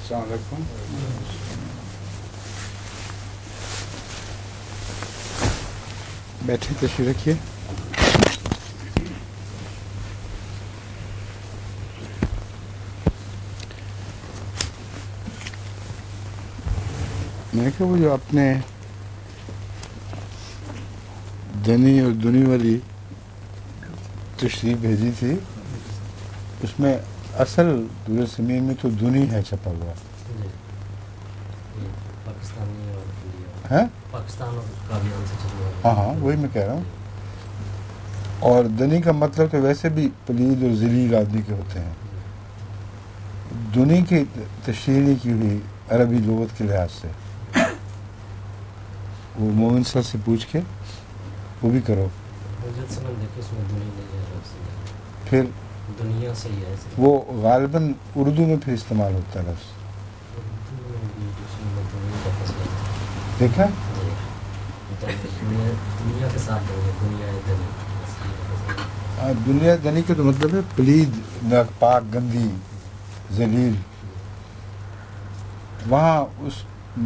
السلام علیکم. بیٹھے تشریف رکھیے. میں نے کہا وہ جو اپنے دنی اور دنی والی تشریح بھیجی تھی اس میں اصل دور زمین میں تو دنی ہے چھپا ہوا. ہاں وہی میں کہہ رہا ہوں. اور دنی کا مطلب تو ویسے بھی پلید اور ذلیل آدمی کے ہوتے ہیں. دنی کی تشریح نہیں کی ہوئی عربی لغت کے لحاظ سے. وہ مومن سر سے پوچھ کے وہ بھی کرو. پھر دنیا سے ہی ہے وہ غالباً اردو میں پھر استعمال ہوتا ہے لفظ. دیکھا دنیا کے ساتھ دنیا دنی کا تو مطلب ہے پلید، ناپاک، گندی، ذلیل. وہاں اس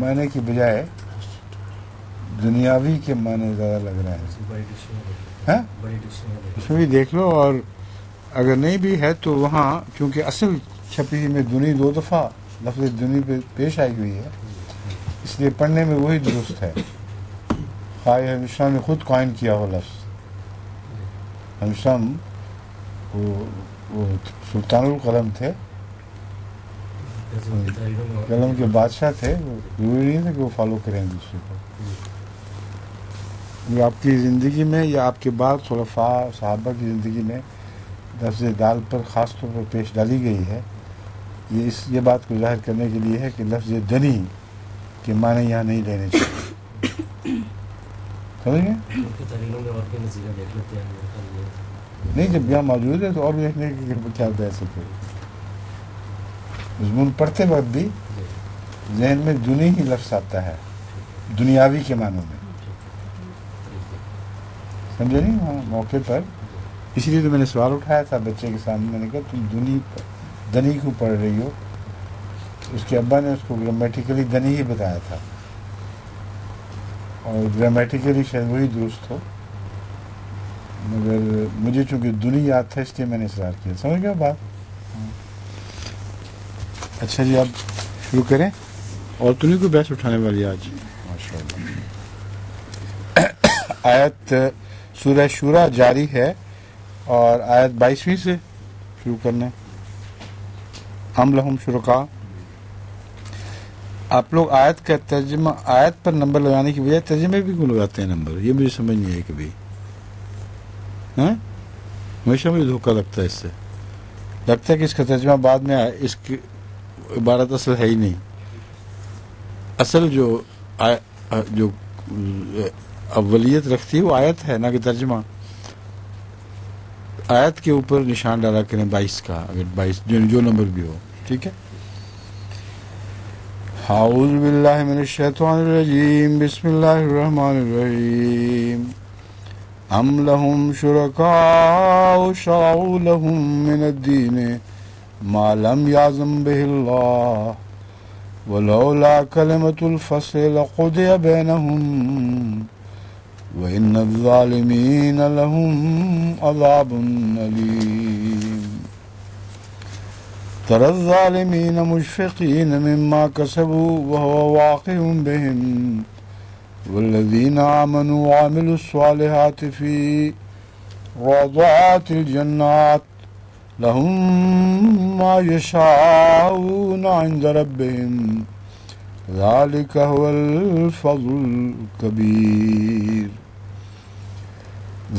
معنی کی بجائے دنیاوی کے معنی زیادہ لگ رہے ہیں. اس میں بھی دیکھ لو. اور اگر نہیں بھی ہے تو وہاں کیونکہ اصل چھپی میں دنی 2 دفعہ لفظ دنی پہ پیش آئی ہوئی ہے اس لیے پڑھنے میں وہی درست ہے. خواہ ہمیشہ نے خود قائم کیا ہو لفظ. ہمیشہ وہ سلطان القلم تھے، قلم کے بادشاہ تھے. وہ ضروری نہیں تھا کہ وہ فالو کریں دوسرے کو. وہ آپ کی زندگی میں یا آپ کے بعد خلفاء صحابہ کی زندگی میں لفظ دال پر خاص طور پر پیش ڈالی گئی ہے. یہ بات کو ظاہر کرنے کے لیے ہے کہ لفظ دنی کے معنی یہاں نہیں لینے چاہیے. سمجھ گئے؟ نہیں جب یہاں موجود ہے تو اور دیکھنے کی کیا بحث ہے. مضمون پڑھتے وقت بھی ذہن میں دنی ہی لفظ آتا ہے دنیاوی کے معنوں میں. سمجھے نہیں؟ وہاں موقع پر اسی لیے تو میں نے سوال اٹھایا تھا بچے کے سامنے. میں نے کہا تم دنی کیوں پڑھ رہی ہو؟ اس کے ابا نے اس کو گرامیٹیکلی دنی ہی بتایا تھا اور گرامیٹیکلی شاید وہی درست ہو، مگر مجھے چونکہ دنی یاد تھا اس لیے میں نے اصرار کیا. سمجھ گیا بات؟ اچھا جی اب شروع کریں. اور تو نہیں کوئی بحث اٹھانے والی آج؟ ماشاء اللہ. آیت سورہ شورا جاری ہے اور آیت 22ویں سے شروع کرنا ہے. ہم لہم شرکا. آپ لوگ آیت کا ترجمہ، آیت پر نمبر لگانے کی بجائے ترجمے بھی کیوں لگاتے ہیں نمبر؟ یہ مجھے سمجھ نہیں آئی کبھی. ہمیشہ مجھے دھوکہ لگتا ہے اس سے. لگتا ہے کہ اس کا ترجمہ بعد میں آئے. اس کی عبارت اصل ہے ہی نہیں. اصل جو اولیت رکھتی ہے وہ آیت ہے نہ کہ ترجمہ. آیت کے اوپر نشان ڈالا کریں 22 کا، اگر 22 جو نمبر بھی ہو. ٹھیک ہے. اعوذ باللہ من الشیطان الرجیم. بسم اللہ الرحمن الرحیم. ام لہم شرکاء شرعوا لہم من الدین ما لم یعظم بہ اللہ ولولا کلمۃ الفصل لقضی بینہم وَإِنَّ الظَّالِمِينَ لَهُمْ عَذَابٌ أَلِيمٌ. تَرَى الظَّالِمِينَ مُشْفِقِينَ مِمَّا كَسَبُوا وَهُوَ وَاقِعٌ بِهِمْ وَالَّذِينَ آمَنُوا وَعَمِلُوا الصَّالِحَاتِ فِي رَوْضَاتِ الْجَنَّاتِ لَهُم مَّا يَشَاءُونَ عِندَ رَبِّهِمْ ذلك هو الفضل الكبير.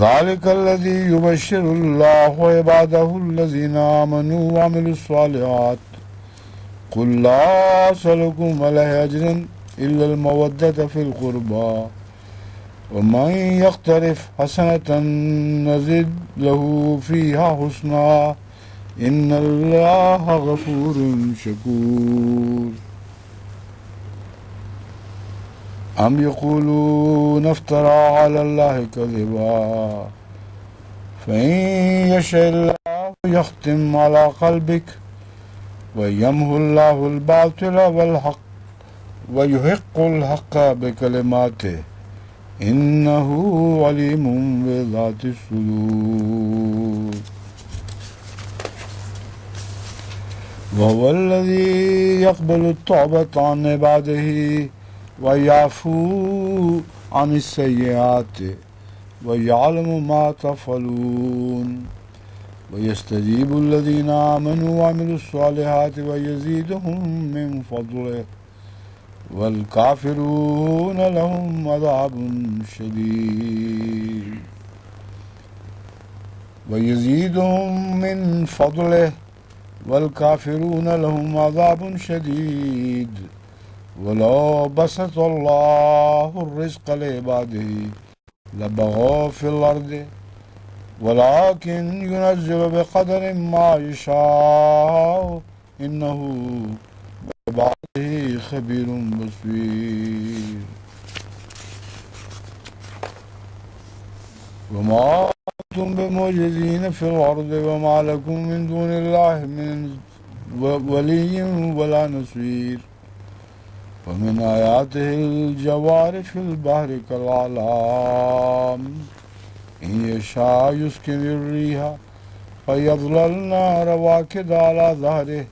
ذلك الذي يبشر الله عباده الذين آمنوا وعملوا الصالحات قل لا أسألكم عليه أجرا إلا المودة في القربى ومن يقترف حسنة نزد له فيها حسنا إن الله غفور شكور. ام یقولون افترى على الله كذبا فإن يشاء الله يختم على قلبك وَيَمْحُ اللَّهُ الْبَاطِلَ وَالْحَقَّ وَيُحِقُّ الْحَقَّ بِكَلِمَاتِهِ إِنَّهُ عَلِيمٌ بِذَاتِ الصُّدُورِ وَهُوَ الَّذِي يَقْبَلُ التَّوْبَةَ عَنْ عِبَادِهِ وَيَعْفُو عَنِ السَّيِّئَاتِ وَيَعْلَمُ مَا تَفْعَلُونَ وَيَسْتَجِيبُ الَّذِينَ آمَنُوا وَعَمِلُوا الصَّالِحَاتِ وَيَزِيدُهُم مِّن فَضْلِهِ وَالْكَافِرُونَ لَهُمْ عَذَابٌ شَدِيدٌ وَيَزِيدُهُم مِّن فَضْلِهِ وَالْكَافِرُونَ لَهُمْ عَذَابٌ شَدِيدٌ وَلَوْ بَسَطَ اللَّهُ الرِّزْقَ لِعِبَادِهِ لَبَغَوْا فِي الْأَرْضِ وَلَكِنْ يُنَزِّلُ بِقَدَرٍ مَا يَشَاءُ إِنَّهُ بِعِبَادِهِ خَبِيرٌ بَصِيرٌ وَمَا أَنْتُمْ بِمُعْجِزِينَ فِي الْأَرْضِ وَمَا لَكُمْ مِنْ دُونِ اللَّهِ مِنْ وَلِيٍّ وَلَا نَصِيرٍ وَمِنْ آيَاتِهِ الْجَوَارِ فِي الْبَحْرِ كَالْأَعْلَامِ إِنْ يَشَاءْ يُسْكِنِ الرِّيحَ فَيَظْلَلْنَ رَوَاكِدَ عَلَى ظَهْرِهِ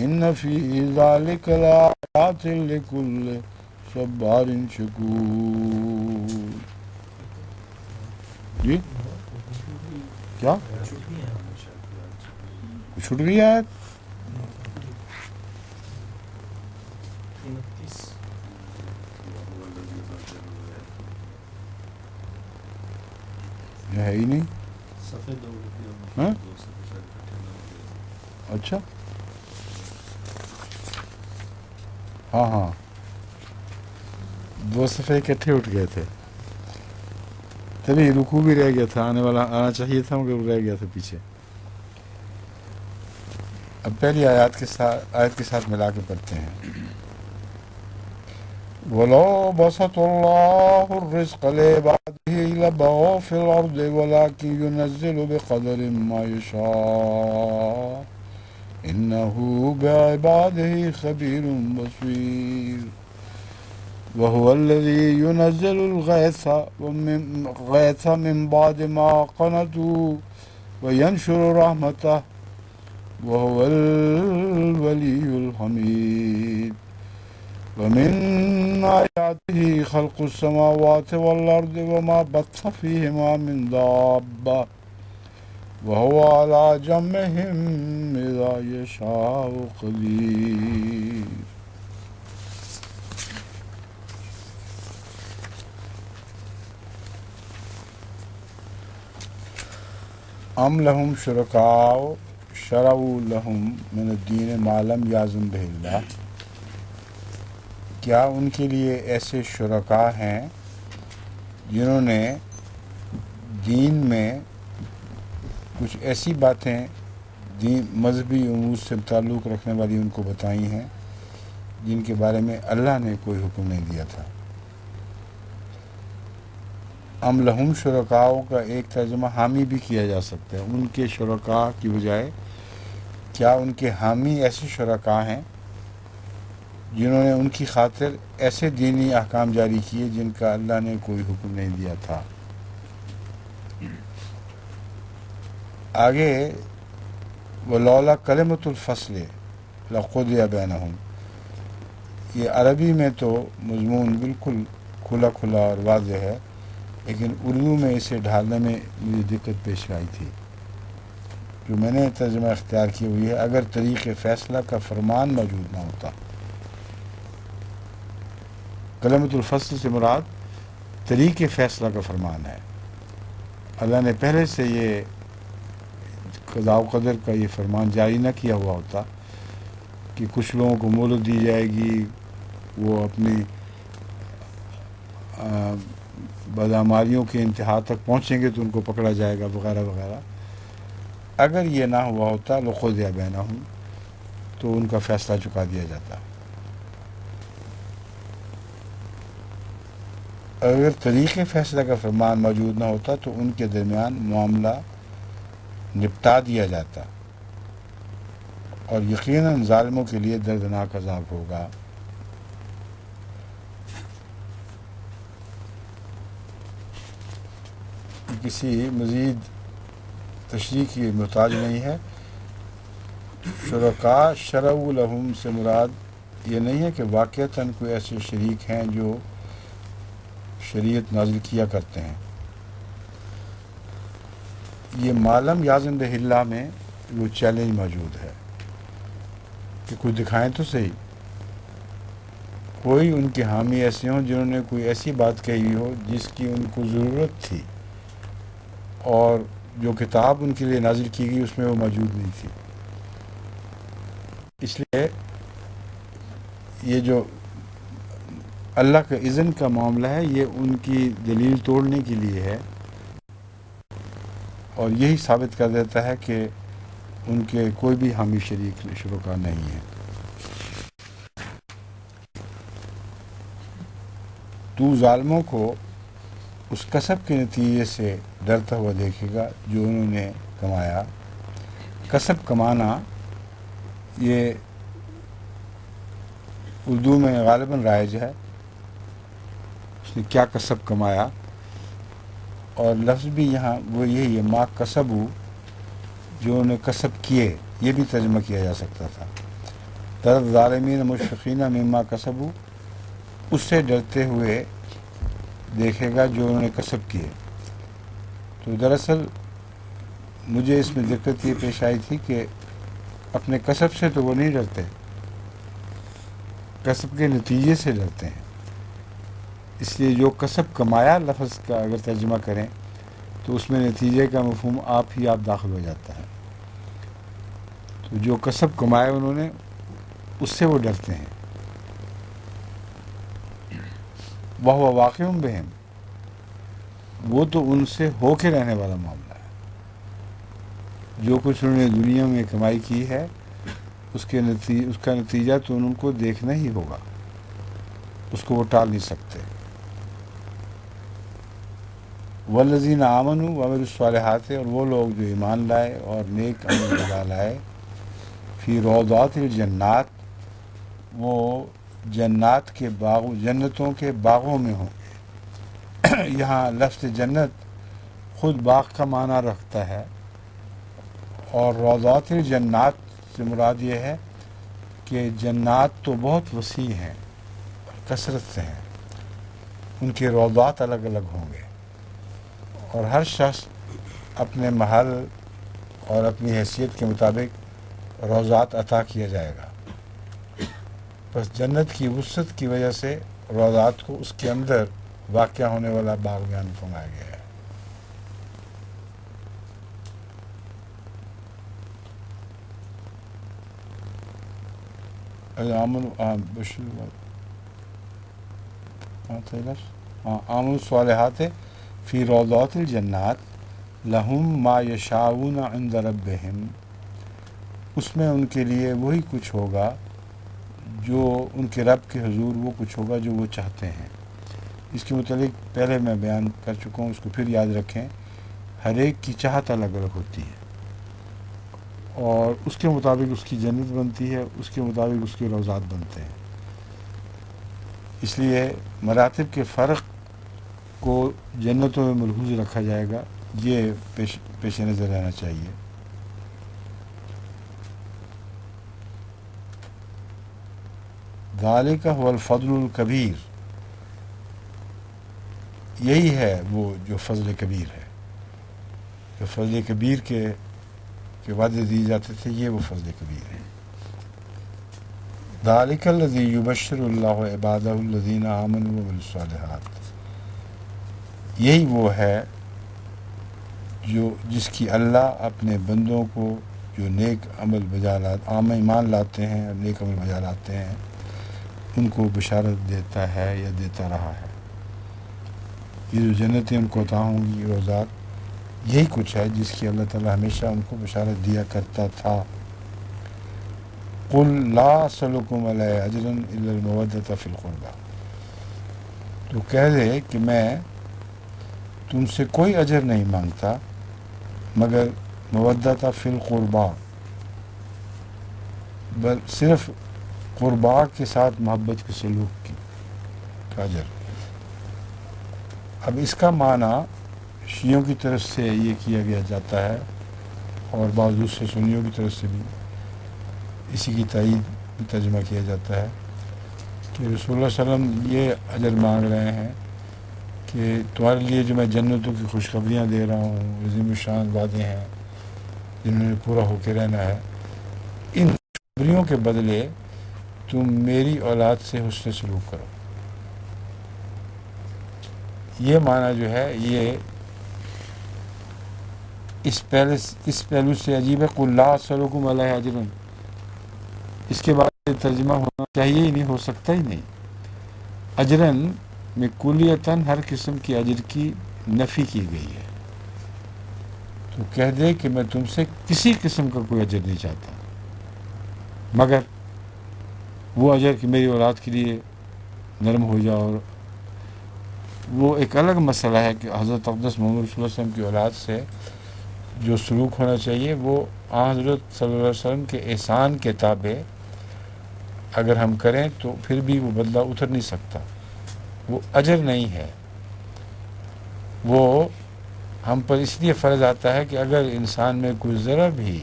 إِنَّ فِي ذَلِكَ لَآيَاتٍ لِكُلِّ صَبَّارٍ شَكُورٍ جی کیا چھوٹ گئی آیت یہ ہے ہی نہیں ہاں اچھا ہاں ہاں 2 صفحے اکٹھے اٹھ گئے تھے تبھی رکوع بھی رہ گیا تھا آنا چاہیے تھا مگر رہ گیا تھا پیچھے اب پہلی آیت کے ساتھ ملا کے پڑھتے ہیں وَلَوْ بَسَطَ اللَّهُ الرِّزْقَ لِعِبَادِهِ لَبَغَوْا فِي الْأَرْضِ وَلَكِنْ يُنَزِّلُ بِقَدَرٍ مَا يَشَاءُ إِنَّهُ بِعِبَادِهِ خَبِيرٌ بَصِيرٌ وَهُوَ الَّذِي يُنَزِّلُ الْغَيْثَ مِنْ بَعْدِ مَا قَنَطُوا وَيَنْشُرُ رَحْمَتَهُ وَهُوَ الْوَلِيُّ الْحَمِيدُ وَمِنْ آيَاتِهِ خَلْقُ السَّمَاوَاتِ وَالْأَرْضِ وَمَا بَثَّ فِيهِمَا مِنْ دَابَّةٍ وَهُوَ عَلَى جَمْعِهِمْ إِذَا يَشَاءُ قَدِيرٌ ام لہم شرکاء شرعوا لہم من الدین ما لم یأذن بہ اللہ کیا ان کے لیے ایسے شرکاء ہیں جنہوں نے دین میں کچھ ایسی باتیں دین مذہبی امور سے تعلق رکھنے والی ان کو بتائی ہیں جن کے بارے میں اللہ نے کوئی حکم نہیں دیا تھا ام لہم شرکاء کا ایک ترجمہ حامی بھی کیا جا سکتا ہے ان کے شرکاء کی بجائے کیا ان کے حامی ایسے شرکاء ہیں جنہوں نے ان کی خاطر ایسے دینی احکام جاری کیے جن کا اللہ نے کوئی حکم نہیں دیا تھا آگے وَلَوْلَا كَلِمَةُ الْفَصْلِ لَقُضِيَ بَيْنَهُمْ یہ عربی میں تو مضمون بالکل کھلا کھلا اور واضح ہے لیکن اردو میں اسے ڈھالنے میں مجھے دقت پیش آئی تھی جو میں نے ترجمہ اختیار کی ہوئی ہے اگر طریق فیصلہ کا فرمان موجود نہ ہوتا کلمۃ الفصل سے مراد طریق فیصلہ کا فرمان ہے اللہ نے پہلے سے یہ قضاء و قدر کا یہ فرمان جاری نہ کیا ہوا ہوتا کہ کچھ لوگوں کو مہلت دی جائے گی وہ اپنی بدعمالیوں کے انتہا تک پہنچیں گے تو ان کو پکڑا جائے گا وغیرہ وغیرہ اگر یہ نہ ہوا ہوتا لقضی بینہم تو ان کا فیصلہ چکا دیا جاتا اگر طریق فیصلہ کا فرمان موجود نہ ہوتا تو ان کے درمیان معاملہ نپٹا دیا جاتا اور یقیناً ظالموں کے لیے دردناک عذاب ہوگا۔ کسی مزید تشریح کی محتاج نہیں ہے۔ شرکاء شرعوا لہم سے مراد یہ نہیں ہے کہ واقعتاً کوئی ایسے شریک ہیں جو شریعت نازل کیا کرتے ہیں۔ یہ معلم یازم بہ اللہ میں وہ چیلنج موجود ہے کہ کوئی دکھائیں تو صحیح، کوئی ان کے حامی ایسے ہوں جنہوں نے کوئی ایسی بات کہی ہو جس کی ان کو ضرورت تھی اور جو کتاب ان کے لیے نازل کی گئی اس میں وہ موجود نہیں تھی۔ اس لیے یہ جو اللہ کا اذن کا معاملہ ہے یہ ان کی دلیل توڑنے کے لیے ہے، اور یہی ثابت کر دیتا ہے کہ ان کے کوئی بھی حامی شریک شرکا نہیں ہے۔ تو ظالموں کو اس کسب کے نتیجے سے ڈرتا ہوا دیکھے گا جو انہوں نے کمایا۔ کسب کمانا یہ اردو میں غالباً رائج ہے، اس نے کیا کسب کمایا، اور لفظ بھی یہاں وہ یہی ہے، ما کسبو، جو انہوں نے کسب کیے، یہ بھی ترجمہ کیا جا سکتا تھا۔ تر ظالمین مشفقین مما کسبو، اس سے ڈرتے ہوئے دیکھے گا جو انہوں نے کسب کیے۔ تو دراصل مجھے اس میں دقت یہ پیش آئی تھی کہ اپنے کسب سے تو وہ نہیں ڈرتے، کسب کے نتیجے سے ڈرتے ہیں۔ اس لیے جو کسب کمایا لفظ کا اگر ترجمہ کریں تو اس میں نتیجے کا مفہوم آپ داخل ہو جاتا ہے۔ تو جو کسب کمایا انہوں نے اس سے وہ ڈرتے ہیں۔ وَهُوَ واقع بہم، وہ تو ان سے ہو کے رہنے والا معاملہ ہے۔ جو کچھ انہوں نے دنیا میں کمائی کی ہے اس کا نتیجہ تو ان کو دیکھنا ہی ہوگا، اس کو وہ ٹال نہیں سکتے۔ والذین آمنوا وعملوا الصالحات، اور وہ لوگ جو ایمان لائے اور نیک عمل بجا لائے، فی روضات الجنات، وہ جنات کے باغوں، جنتوں کے باغوں میں ہوں گے۔ یہاں لفظ جنت خود باغ کا معنی رکھتا ہے، اور روضات الجنات سے مراد یہ ہے کہ جنات تو بہت وسیع ہیں اور کثرت سے ہیں، ان کے روضات الگ الگ ہوں گے، اور ہر شخص اپنے محل اور اپنی حیثیت کے مطابق روضات عطا کیا جائے گا۔ بس جنت کی وسعت کی وجہ سے روضات کو اس کے اندر واقع ہونے والا باغ بیان فرمایا گیا ہے۔ آمن الصالحات فی روضات الجنات لہم ما یشاؤون عند ربہم، اس میں ان کے لیے وہی کچھ ہوگا جو ان کے رب کے حضور وہ کچھ ہوگا جو وہ چاہتے ہیں۔ اس کے متعلق پہلے میں بیان کر چکا ہوں، اس کو پھر یاد رکھیں۔ ہر ایک کی چاہت الگ الگ ہوتی ہے، اور اس کے مطابق اس کی جنت بنتی ہے، اس کے مطابق اس کے روضات بنتے ہیں۔ اس لیے مراتب کے فرق کو جنتوں میں ملحوظ رکھا جائے گا، یہ پیش نظر رہنا چاہیے۔ ذالک هو الفضل الکبیر، یہی ہے وہ جو فضل کبیر ہے، جو فضل کبیر کے وعدے دیے جاتے تھے، یہ وہ فضل کبیر ہے۔ ذالک الذی یبشر اللہ عبادہ الذین آمنوا وعملوا الصالحات، یہی وہ ہے جس کی اللہ اپنے بندوں کو جو نیک عمل ایمان لاتے ہیں اور نیک عمل بجا لاتے ہیں ان کو بشارت دیتا ہے یا دیتا رہا ہے۔ یہ جو جنتیں ان کو عطا ہوں گی، روضات، یہی کچھ ہے جس کی اللہ تعالیٰ ہمیشہ ان کو بشارت دیا کرتا تھا۔ قل لا اسألکم علیہ اجرا الا المودۃ فی القربى، تو کہہ دے کہ میں تم سے کوئی اجر نہیں مانگتا مگر مودۃ فی القربى، بل صرف قربا کے ساتھ محبت کے سلوک کی اجر۔ اب اس کا معنی شیعوں کی طرف سے یہ کیا گیا جاتا ہے اور بعض دوسرے سنیوں کی طرف سے بھی اسی کی تائید بھی ترجمہ کیا جاتا ہے کہ رسول اللہ صلی اللہ علیہ وسلم یہ اجر مانگ رہے ہیں کہ تمہارے لیے جو میں جنتوں کی خوشخبریاں دے رہا ہوں، عظیم الشان وعدے ہیں جنہوں نے پورا ہو کے رہنا ہے، ان خوشخبریوں کے بدلے تم میری اولاد سے حسن سلوک کرو۔ یہ معنی جو ہے یہ اس پہلو سے عجیب ہے، قُلْ لَا أَسْأَلُكُمْ عَلَيْهِ أَجْرًا، اس کے بعد یہ ترجمہ ہونا چاہیے ہی نہیں، ہو سکتا ہی نہیں۔ اجرن میں کلیتاً ہر قسم کی اجر کی نفی کی گئی ہے، تو کہہ دے کہ میں تم سے کسی قسم کا کوئی اجر نہیں چاہتا، مگر وہ اجر کہ میری اولاد کے لیے نرم ہو جاؤ۔ اور وہ ایک الگ مسئلہ ہے کہ حضرت اقدس محمد رسول اللہ صلی اللہ علیہ وسلم کی اولاد سے جو سلوک ہونا چاہیے وہ حضرت صلی اللہ علیہ وسلم کے احسان کے تابع اگر ہم کریں تو پھر بھی وہ بدلہ اتر نہیں سکتا، وہ اجر نہیں ہے، وہ ہم پر اس لیے فرض آتا ہے کہ اگر انسان میں کوئی ذرا بھی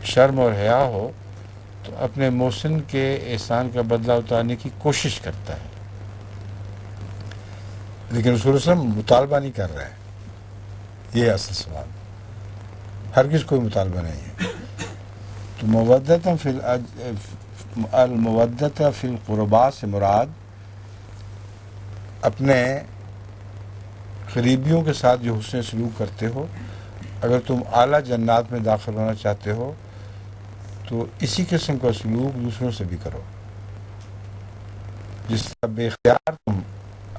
شرم اور حیا ہو تو اپنے محسن کے احسان کا بدلہ اتارنے کی کوشش کرتا ہے، لیکن رسول اللہ صلی اللہ علیہ وسلم مطالبہ نہیں کر رہا ہے، یہ اصل سوال، ہرگز کوئی مطالبہ نہیں ہے۔ تو المودۃ فی القربا سے مراد اپنے قریبیوں کے ساتھ جو حسن سلوک کرتے ہو، اگر تم اعلیٰ جنات میں داخل ہونا چاہتے ہو تو اسی قسم کا سلوک دوسروں سے بھی کرو، جس طرح بے اختیار تم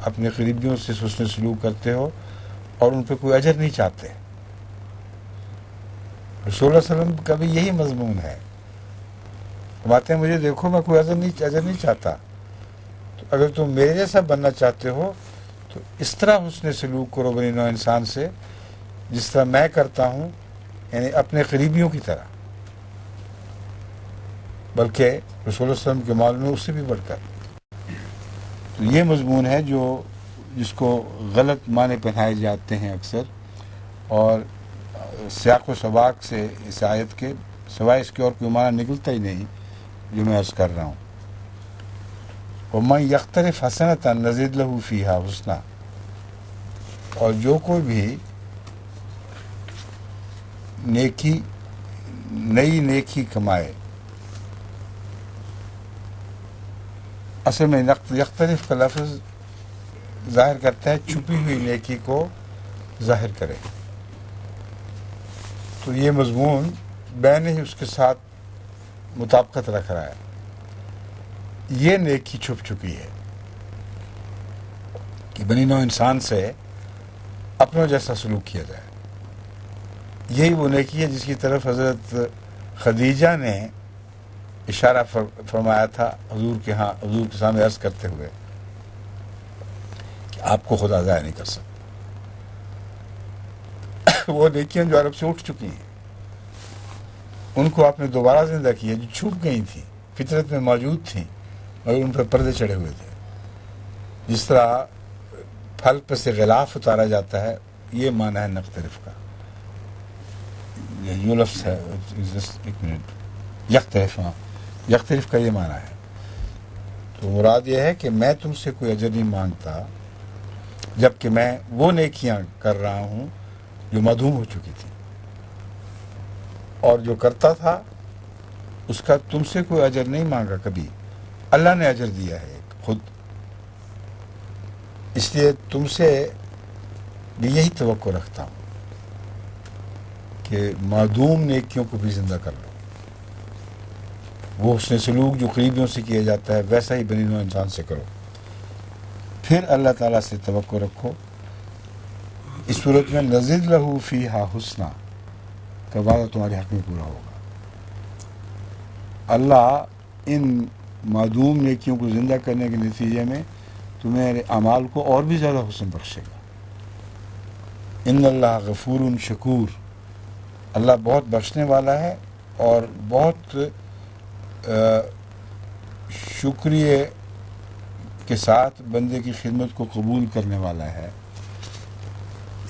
اپنے قریبیوں سے حسن سلوک کرتے ہو اور ان پہ کوئی اجر نہیں چاہتے۔ رسول اللہ صلی اللہ علیہ وسلم کا بھی یہی مضمون ہے، فرماتے ہیں مجھے دیکھو میں کوئی اجر نہیں چاہتا، تو اگر تم میرے جیسا بننا چاہتے ہو تو اس طرح حسن سلوک کرو بنی نوع انسان سے جس طرح میں کرتا ہوں، یعنی اپنے قریبیوں کی طرح، بلکہ رسول اللہ صلی اللہ علیہ وسلم کے معاملے میں اس سے بھی بڑھ کر۔ تو یہ مضمون ہے جس کو غلط معنی پہنائے جاتے ہیں اکثر، اور سیاق و سباق سے اس آیت کے سوائے اس کے اور کوئی معنی نکلتا ہی نہیں جو میں عرض کر رہا ہوں۔ وَمَنْ يَقْتَرِفْ حَسَنَةً نَزِدْ لَهُ فِيهَا حُسْنًا، اور جو کوئی بھی نئی نیکی کمائے، اصل میں یختلف کا لفظ ظاہر کرتا ہے چھپی ہوئی نیکی کو ظاہر کرے، تو یہ مضمون بین ہی اس کے ساتھ مطابقت رکھ رہا ہے۔ یہ نیکی چھپ چکی ہے کہ بنی نوع انسان سے اپنوں جیسا سلوک کیا جائے، یہی وہ نیکی ہے جس کی طرف حضرت خدیجہ نے اشارہ فرمایا تھا حضور کے سامنے عرض کرتے ہوئے کہ آپ کو خدا ضائع نہیں کر سکتا۔ وہ نیکیاں جو عرب سے اٹھ چکی ہیں ان کو آپ نے دوبارہ زندہ کیا، جو چھپ گئی تھیں، فطرت میں موجود تھیں مگر ان پر پردے چڑھے ہوئے تھے، جس طرح پھل پر سے غلاف اتارا جاتا ہے، یہ معنی ہے نقترف کا، یہ لفظ ہے، ایک منٹ، یختلف کا یہ معنی ہے۔ تو مراد یہ ہے کہ میں تم سے کوئی اجر نہیں مانگتا جبکہ میں وہ نیکیاں کر رہا ہوں جو معدوم ہو چکی تھی، اور جو کرتا تھا اس کا تم سے کوئی اجر نہیں مانگا کبھی، اللہ نے اجر دیا ہے خود، اس لیے تم سے بھی یہی توقع رکھتا ہوں کہ معدوم نیکیوں کو بھی زندہ کر لو، وہ حسن سلوک جو قریبیوں سے کیا جاتا ہے ویسا ہی بنی نوع انسان سے کرو، پھر اللہ تعالیٰ سے توقع رکھو۔ اس صورت میں نزد لہو فیہا حسنا کا وعدہ تمہارے حق میں پورا ہوگا، اللہ ان معدوم نیکیوں کو زندہ کرنے کے نتیجے میں تمہارے اعمال کو اور بھی زیادہ حسن بخشے گا۔ ان اللہ غفور شکور، اللہ بہت بخشنے والا ہے اور بہت شکریہ کے ساتھ بندے کی خدمت کو قبول کرنے والا ہے،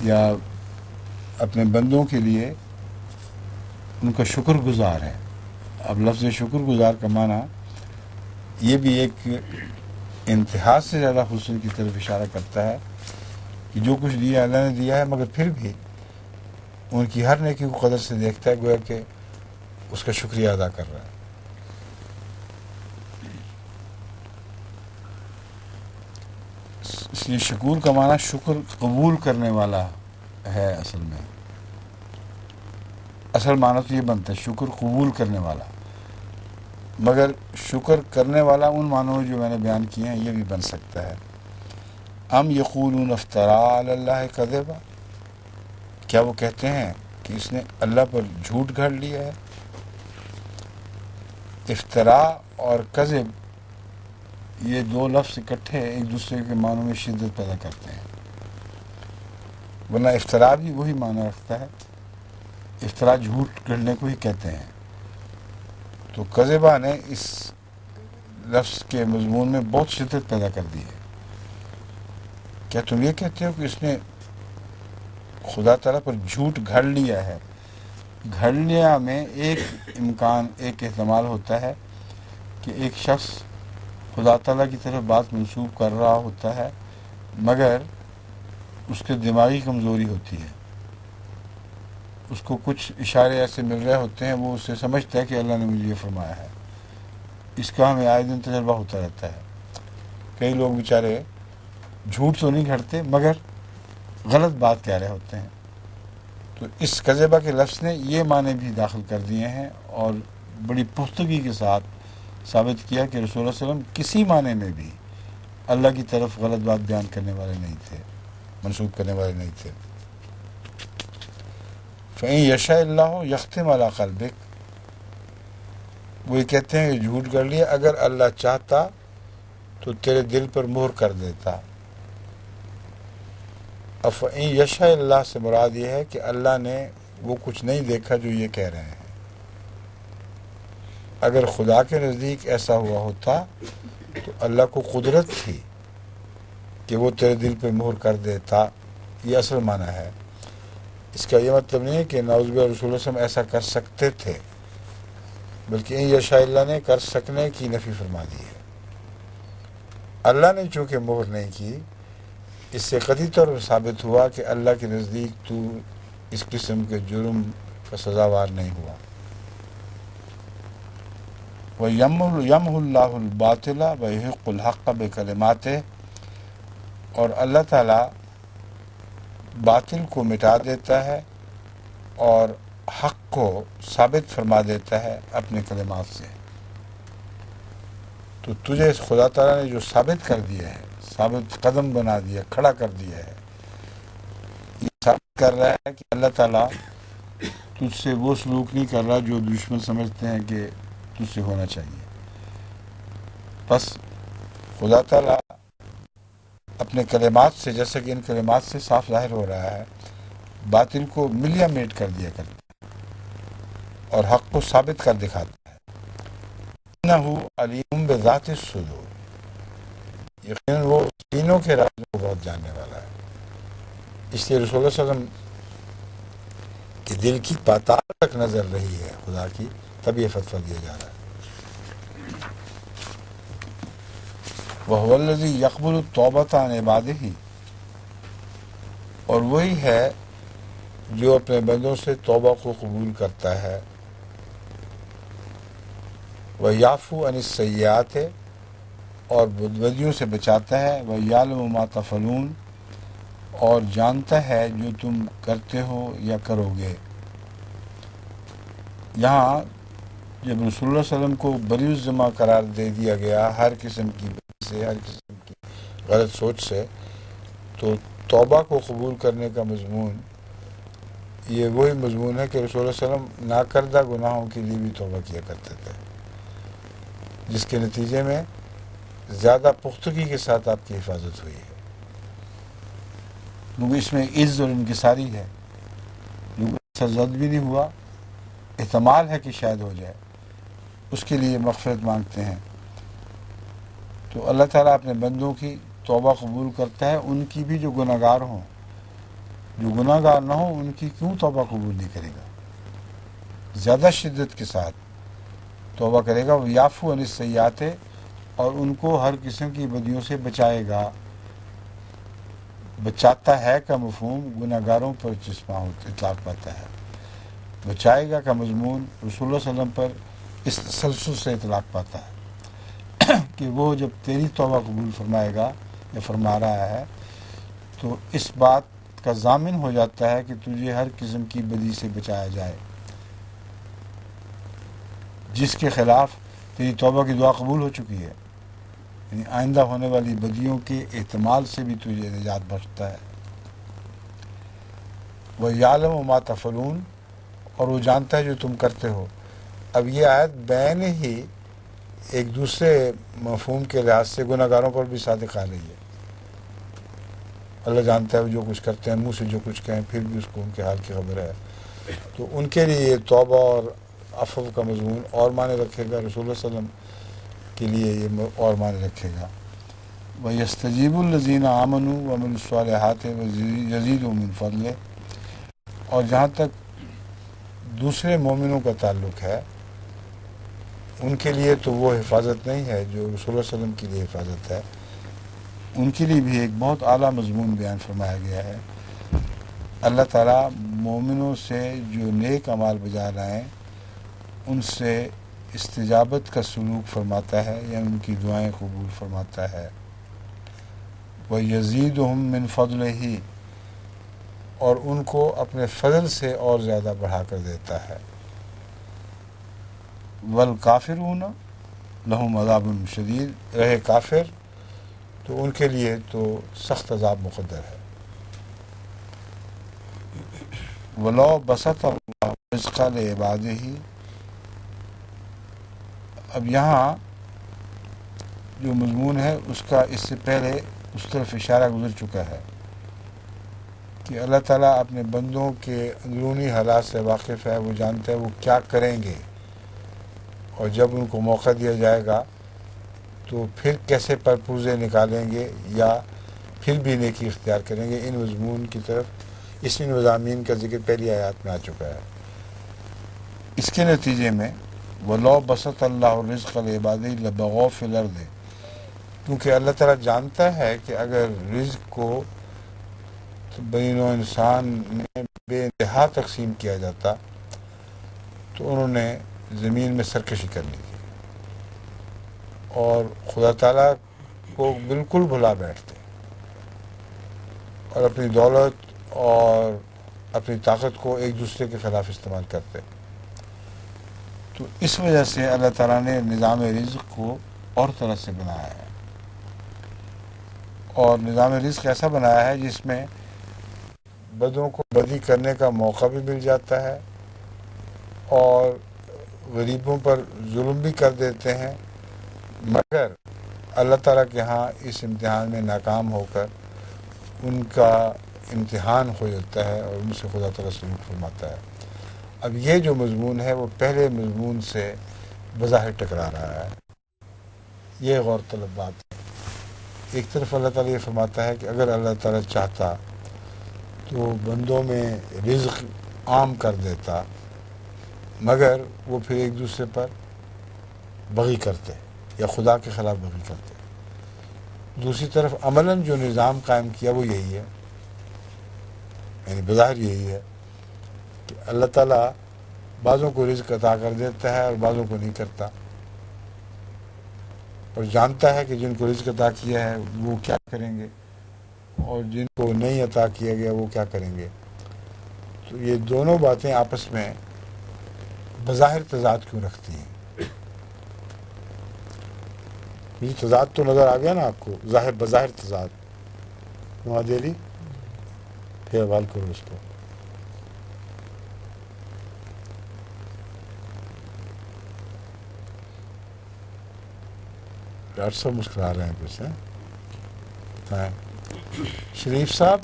یا اپنے بندوں کے لیے ان کا شکر گزار ہے۔ اب لفظ شکر گزار کا معنی یہ بھی ایک انتہا سے زیادہ حسن کی طرف اشارہ کرتا ہے کہ جو کچھ دیا اللہ نے دیا ہے، مگر پھر بھی ان کی ہر نیکی کو قدر سے دیکھتا ہے، گویا کہ اس کا شکریہ ادا کر رہا ہے۔ اس لیے شکور کا معنی شکر قبول کرنے والا ہے۔ اصل معنی تو یہ بنتا ہے شکر قبول کرنے والا، مگر شکر کرنے والا ان معنوں جو میں نے بیان کیے ہیں یہ بھی بن سکتا ہے۔ ام یقولون افترا علی اللہ کذبا، کیا وہ کہتے ہیں کہ اس نے اللہ پر جھوٹ گھڑ لیا ہے؟ افترا اور کذب یہ دو لفظ اکٹھے ایک دوسرے کے معنوں میں شدت پیدا کرتے ہیں، ورنہ افترا بھی وہی معنی رکھتا ہے، افترا جھوٹ گھڑنے کو ہی کہتے ہیں۔ تو کذبہ نے اس لفظ کے مضمون میں بہت شدت پیدا کر دی ہے۔ کیا تم یہ کہتے ہو کہ اس نے خدا تعالیٰ پر جھوٹ گھڑ لیا ہے؟ گھڑنے میں ایک امکان، ایک احتمال ہوتا ہے کہ ایک شخص خدا تعالیٰ کی طرف بات منسوب کر رہا ہوتا ہے، مگر اس کے دماغی کمزوری ہوتی ہے، اس کو کچھ اشارے ایسے مل رہے ہوتے ہیں، وہ اسے سمجھتا ہے کہ اللہ نے مجھے یہ فرمایا ہے۔ اس کا ہمیں آئے دن تجربہ ہوتا رہتا ہے۔ کئی لوگ بیچارے جھوٹ تو نہیں گھڑتے مگر غلط بات کہہ رہے ہوتے ہیں۔ تو اس کذبہ کے لفظ نے یہ معنی بھی داخل کر دیے ہیں اور بڑی پختگی کے ساتھ ثابت کیا کہ رسول اللہ علیہ وسلم کسی معنی میں بھی اللہ کی طرف غلط بات بیان کرنے والے نہیں تھے، منسوب کرنے والے نہیں تھے۔ فَإِن يَشَاءِ اللَّهُ يَخْتِمْ عَلَىٰ قَلْبِكَ، وہ یہ کہتے ہیں کہ جھوٹ کر لیا، اگر اللہ چاہتا تو تیرے دل پر مہر کر دیتا۔ اب فَإِن يَشَاءِ اللَّهُ سے مراد یہ ہے کہ اللہ نے وہ کچھ نہیں دیکھا جو یہ کہہ رہے ہیں۔ اگر خدا کے نزدیک ایسا ہوا ہوتا تو اللہ کو قدرت تھی کہ وہ تیرے دل پہ مہر کر دیتا، یہ اصل معنی ہے۔ اس کا یہ مطلب نہیں ہے کہ نعوذ باللہ رسول اللہ صلی اللہ علیہ وسلم ایسا کر سکتے تھے، بلکہ ان یشاء اللہ نے کر سکنے کی نفی فرما دی ہے۔ اللہ نے چونکہ مہر نہیں کی، اس سے قطعی طور پر ثابت ہوا کہ اللہ کے نزدیک تو اس قسم کے جرم کا سزاوار نہیں ہوا۔ وَيَمْحُ اللَّهُ الْبَاطِلَ وَيُحِقُّ الْحَقَّ بِكَلِمَاتِهِ، اور اللہ تعالیٰ باطل کو مٹا دیتا ہے اور حق کو ثابت فرما دیتا ہے اپنے کلمات سے۔ تو تجھے خدا تعالیٰ نے جو ثابت کر دیا ہے، ثابت قدم بنا دیا، کھڑا کر دیا ہے، یہ ثابت کر رہا ہے کہ اللہ تعالیٰ تجھ سے وہ سلوک نہیں کر رہا جو دشمن سمجھتے ہیں کہ تجھ سے ہونا چاہیے۔ بس خدا تعالیٰ اپنے کلمات سے، جیسا کہ ان کلمات سے صاف ظاہر ہو رہا ہے، باطل کو ملیا میٹ کر دیا کرتا ہے اور حق کو ثابت کر دکھاتا ہے۔ انہ علیم بذات الصدور، یقیناً وہ سینوں کے رازوں کو بہت جاننے والا ہے۔ اس لیے رسول اللہ صلی اللہ علیہ وسلم کے دل کی پاتال تک نظر رہی ہے خدا کی، تب یہ فتویٰ دیا جا رہا ہے۔ وَهُوَ الَّذِي يَقْبَلُ التَّوْبَةَ عَنْ عِبَادِهِ، اور وہی ہے جو اپنے بندوں سے توبہ کو قبول کرتا ہے۔ وَيَعْفُو عَنِ السَّيِّئَاتِ، اور بدبدیوں سے بچاتا ہے۔ وَيَعْلَمُ مَا تَفْعَلُونَ، اور جانتا ہے جو تم کرتے ہو یا کرو گے۔ یہاں جب رسول اللہ صلی اللہ علیہ وسلم کو بری الذمہ قرار دے دیا گیا ہر قسم کی سے، ہر قسم کی غلط سوچ سے، تو توبہ کو قبول کرنے کا مضمون یہ وہی مضمون ہے کہ رسول اللہ صلی اللہ علیہ وسلم ناکردہ گناہوں کے لیے بھی توبہ کیا کرتے تھے، جس کے نتیجے میں زیادہ پختگی کے ساتھ آپ کی حفاظت ہوئی ہے۔ کیونکہ اس میں عز اور انکساری ہے، سرزد بھی نہیں ہوا، احتمال ہے کہ شاید ہو جائے، اس کے لیے مغفرت مانگتے ہیں، تو اللہ تعالیٰ اپنے بندوں کی توبہ قبول کرتا ہے، ان کی بھی جو گناہ گار ہوں۔ جو گناہ گار نہ ہوں ان کی کیوں توبہ قبول نہیں کرے گا؟ زیادہ شدت کے ساتھ توبہ کرے گا۔ وہ یعفو عن السیئات، اور ان کو ہر قسم کی بدیوں سے بچائے گا۔ بچاتا ہے کا مفہوم گناہ گاروں پر چشمہ اطلاق پاتا ہے، بچائے گا کا مضمون رسول اللہ صلی اللہ علیہ وسلم پر اس تسلسل سے اطلاق پاتا ہے کہ وہ جب تیری توبہ قبول فرمائے گا یا فرما رہا ہے تو اس بات کا ضامن ہو جاتا ہے کہ تجھے ہر قسم کی بدی سے بچایا جائے، جس کے خلاف تیری توبہ کی دعا قبول ہو چکی ہے، یعنی آئندہ ہونے والی بدیوں کے احتمال سے بھی تجھے نجات بخشتا ہے۔ وَيَعْلَمُ مَا تَفْعَلُونَ، اور وہ جانتا ہے جو تم کرتے ہو۔ اب یہ آیت بین ہی ایک دوسرے مفہوم کے لحاظ سے گناہ گاروں پر بھی صادق آ رہی ہے۔ اللہ جانتا ہے وہ جو کچھ کرتے ہیں، منہ سے جو کچھ کہیں پھر بھی اس کو ان کے حال کی خبر ہے، تو ان کے لیے یہ توبہ اور عفو کا مضمون اور معنی رکھے گا، رسول اللہ صلی اللہ علیہ وسلم کے لیے یہ اور معنی رکھے گا۔ وَيَسْتَجِيبُ الَّذِينَ آمَنُوا وَعَمِلُوا الصَّالِحَاتِ وَيَزِيدُهُم مِّن فَضْلِهِ، اور جہاں تک دوسرے مومنوں کا تعلق ہے ان کے لیے تو وہ حفاظت نہیں ہے جو رسول اللہ صلی اللہ علیہ وسلم کے لیے حفاظت ہے، ان کے لیے بھی ایک بہت اعلیٰ مضمون بیان فرمایا گیا ہے۔ اللہ تعالیٰ مومنوں سے جو نیک اعمال بجا لائیں ان سے استجابت کا سلوک فرماتا ہے یا ان کی دعائیں قبول فرماتا ہے۔ وَيَزِيدُهُم مِّن فَضْلِهِ، اور ان کو اپنے فضل سے اور زیادہ بڑھا کر دیتا ہے۔ وَالْكَافِرُونَ لَهُمْ عَذَابٌ شَدِيدٌ، رہے کافر تو ان کے لیے تو سخت عذاب مقدر ہے۔ وَلَوْ بَسَطَ اللَّهُ الرِّزْقَ لِعِبَادِهِ، اب یہاں جو مضمون ہے اس کا اس سے پہلے اس طرف اشارہ گزر چکا ہے کہ اللہ تعالیٰ اپنے بندوں کے اندرونی حالات سے واقف ہے، وہ جانتا ہے وہ کیا کریں گے، اور جب ان کو موقع دیا جائے گا تو پھر کیسے پرپوزے نکالیں گے یا پھر بھی نیکی اختیار کریں گے۔ ان مضمون کی طرف اسی مضامین کا ذکر پہلی آیات میں آ چکا ہے۔ اس کے نتیجے میں وَلَوْ بَسَطَ اللَّهُ الرِّزْقَ لِعِبَادِهِ لَبَغَوْا فِي الْأَرْضِ، کیونکہ اللہ تعالیٰ جانتا ہے کہ اگر رزق کو بنی نوع انسان نے بے انتہا تقسیم کیا جاتا تو انہوں نے زمین میں سرکشی کر لی تھی اور خدا تعالیٰ کو بالکل بھلا بیٹھتے اور اپنی دولت اور اپنی طاقت کو ایک دوسرے کے خلاف استعمال کرتے۔ تو اس وجہ سے اللہ تعالیٰ نے نظام رزق کو اور طرح سے بنایا ہے، اور نظام رزق ایسا بنایا ہے جس میں بدوں کو بدی کرنے کا موقع بھی مل جاتا ہے اور غریبوں پر ظلم بھی کر دیتے ہیں، مگر اللہ تعالیٰ کے ہاں اس امتحان میں ناکام ہو کر ان کا امتحان ہو جاتا ہے اور ان سے خدا تعالیٰ سلوک فرماتا ہے۔ اب یہ جو مضمون ہے وہ پہلے مضمون سے بظاہر ٹکرا رہا ہے، یہ غور طلب بات ہے۔ ایک طرف اللہ تعالیٰ یہ فرماتا ہے کہ اگر اللہ تعالیٰ چاہتا تو بندوں میں رزق عام کر دیتا، مگر وہ پھر ایک دوسرے پر بغی کرتے یا خدا کے خلاف بغی کرتے۔ دوسری طرف عملاً جو نظام قائم کیا وہ یہی ہے، یعنی بظاہر یہی ہے کہ اللہ تعالیٰ بعضوں کو رزق عطا کر دیتا ہے اور بعضوں کو نہیں کرتا، اور جانتا ہے کہ جن کو رزق عطا کیا ہے وہ کیا کریں گے اور جن کو نہیں عطا کیا گیا وہ کیا کریں گے۔ تو یہ دونوں باتیں آپس میں بظاہر تضاد کیوں رکھتی ہیں؟ یہ تضاد تو نظر آ گیا نا آپ کو، ظاہر بظاہر تضاد۔ وہاں دے لی پھر حوال کرو اس کو۔ ڈاکٹر صاحب مسکرا رہے ہیں کچھ، ہیں بتائیں۔ شریف صاحب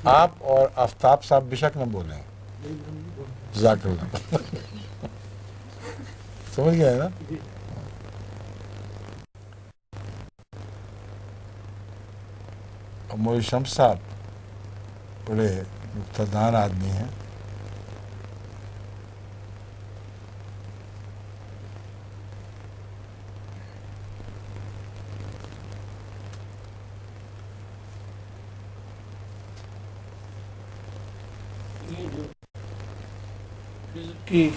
آپ اور آفتاب صاحب بے شک نہ بولیں، جزاک اللہ۔ سمجھ گئے نا؟ مولوی شمس صاحب بڑے مقتدر آدمی ہیں. کی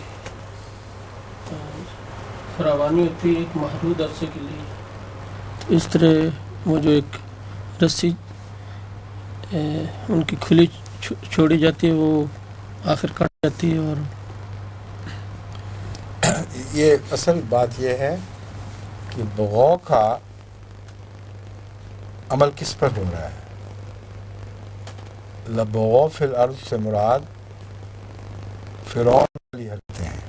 فراوانی ہوتی ہے ایک محدود عرصے کے لیے. اس طرح وہ جو ایک رسی ان کی کھلی چھوڑی جاتی ہے وہ آخر کٹ جاتی ہے. اور یہ اصل بات یہ ہے کہ بغاؤ کا عمل کس پر ہو رہا ہے. لبغاء فی الارض سے مراد فرعون والی حرکتیں ہیں،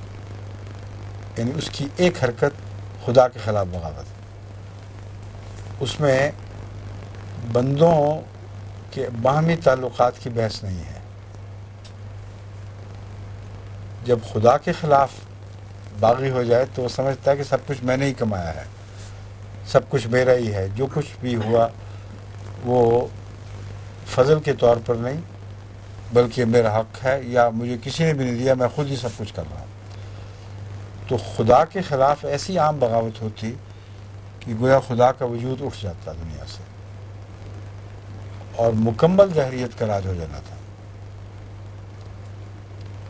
یعنی اس کی ایک حرکت خدا کے خلاف بغاوت. اس میں بندوں کے باہمی تعلقات کی بحث نہیں ہے. جب خدا کے خلاف باغی ہو جائے تو وہ سمجھتا ہے کہ سب کچھ میں نے ہی کمایا ہے، سب کچھ میرا ہی ہے، جو کچھ بھی ہوا وہ فضل کے طور پر نہیں بلکہ میرا حق ہے، یا مجھے کسی نے بھی نہیں دیا، میں خود ہی سب کچھ کر رہا ہوں. تو خدا کے خلاف ایسی عام بغاوت ہوتی کہ گویا خدا کا وجود اٹھ جاتا دنیا سے اور مکمل دہریت کا راج ہو جانا تھا.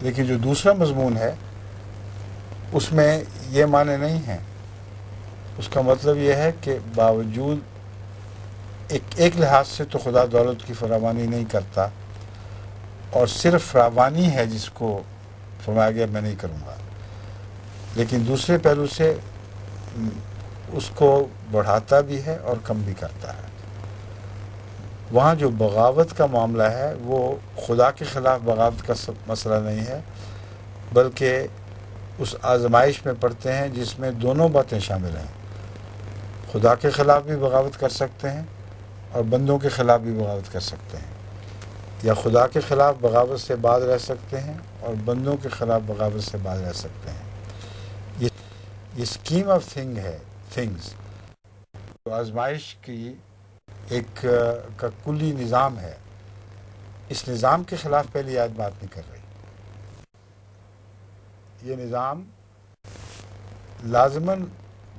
لیکن جو دوسرا مضمون ہے اس میں یہ معنی نہیں ہے. اس کا مطلب یہ ہے کہ باوجود ایک لحاظ سے تو خدا دولت کی فراوانی نہیں کرتا، اور صرف فراوانی ہے جس کو فرمایا گیا میں نہیں کروں گا، لیکن دوسرے پہلو سے اس کو بڑھاتا بھی ہے اور کم بھی کرتا ہے. وہاں جو بغاوت کا معاملہ ہے وہ خدا کے خلاف بغاوت کا مسئلہ نہیں ہے، بلکہ اس آزمائش میں پڑتے ہیں جس میں دونوں باتیں شامل ہیں. خدا کے خلاف بھی بغاوت کر سکتے ہیں اور بندوں کے خلاف بھی بغاوت کر سکتے ہیں، یا خدا کے خلاف بغاوت سے باز رہ سکتے ہیں اور بندوں کے خلاف بغاوت سے باز رہ سکتے ہیں. یہ اسکیم آف تھنگز جو آزمائش کی ایک کا کلی نظام ہے، اس نظام کے خلاف پہلی آیت بات نہیں کر رہی. یہ نظام لازماً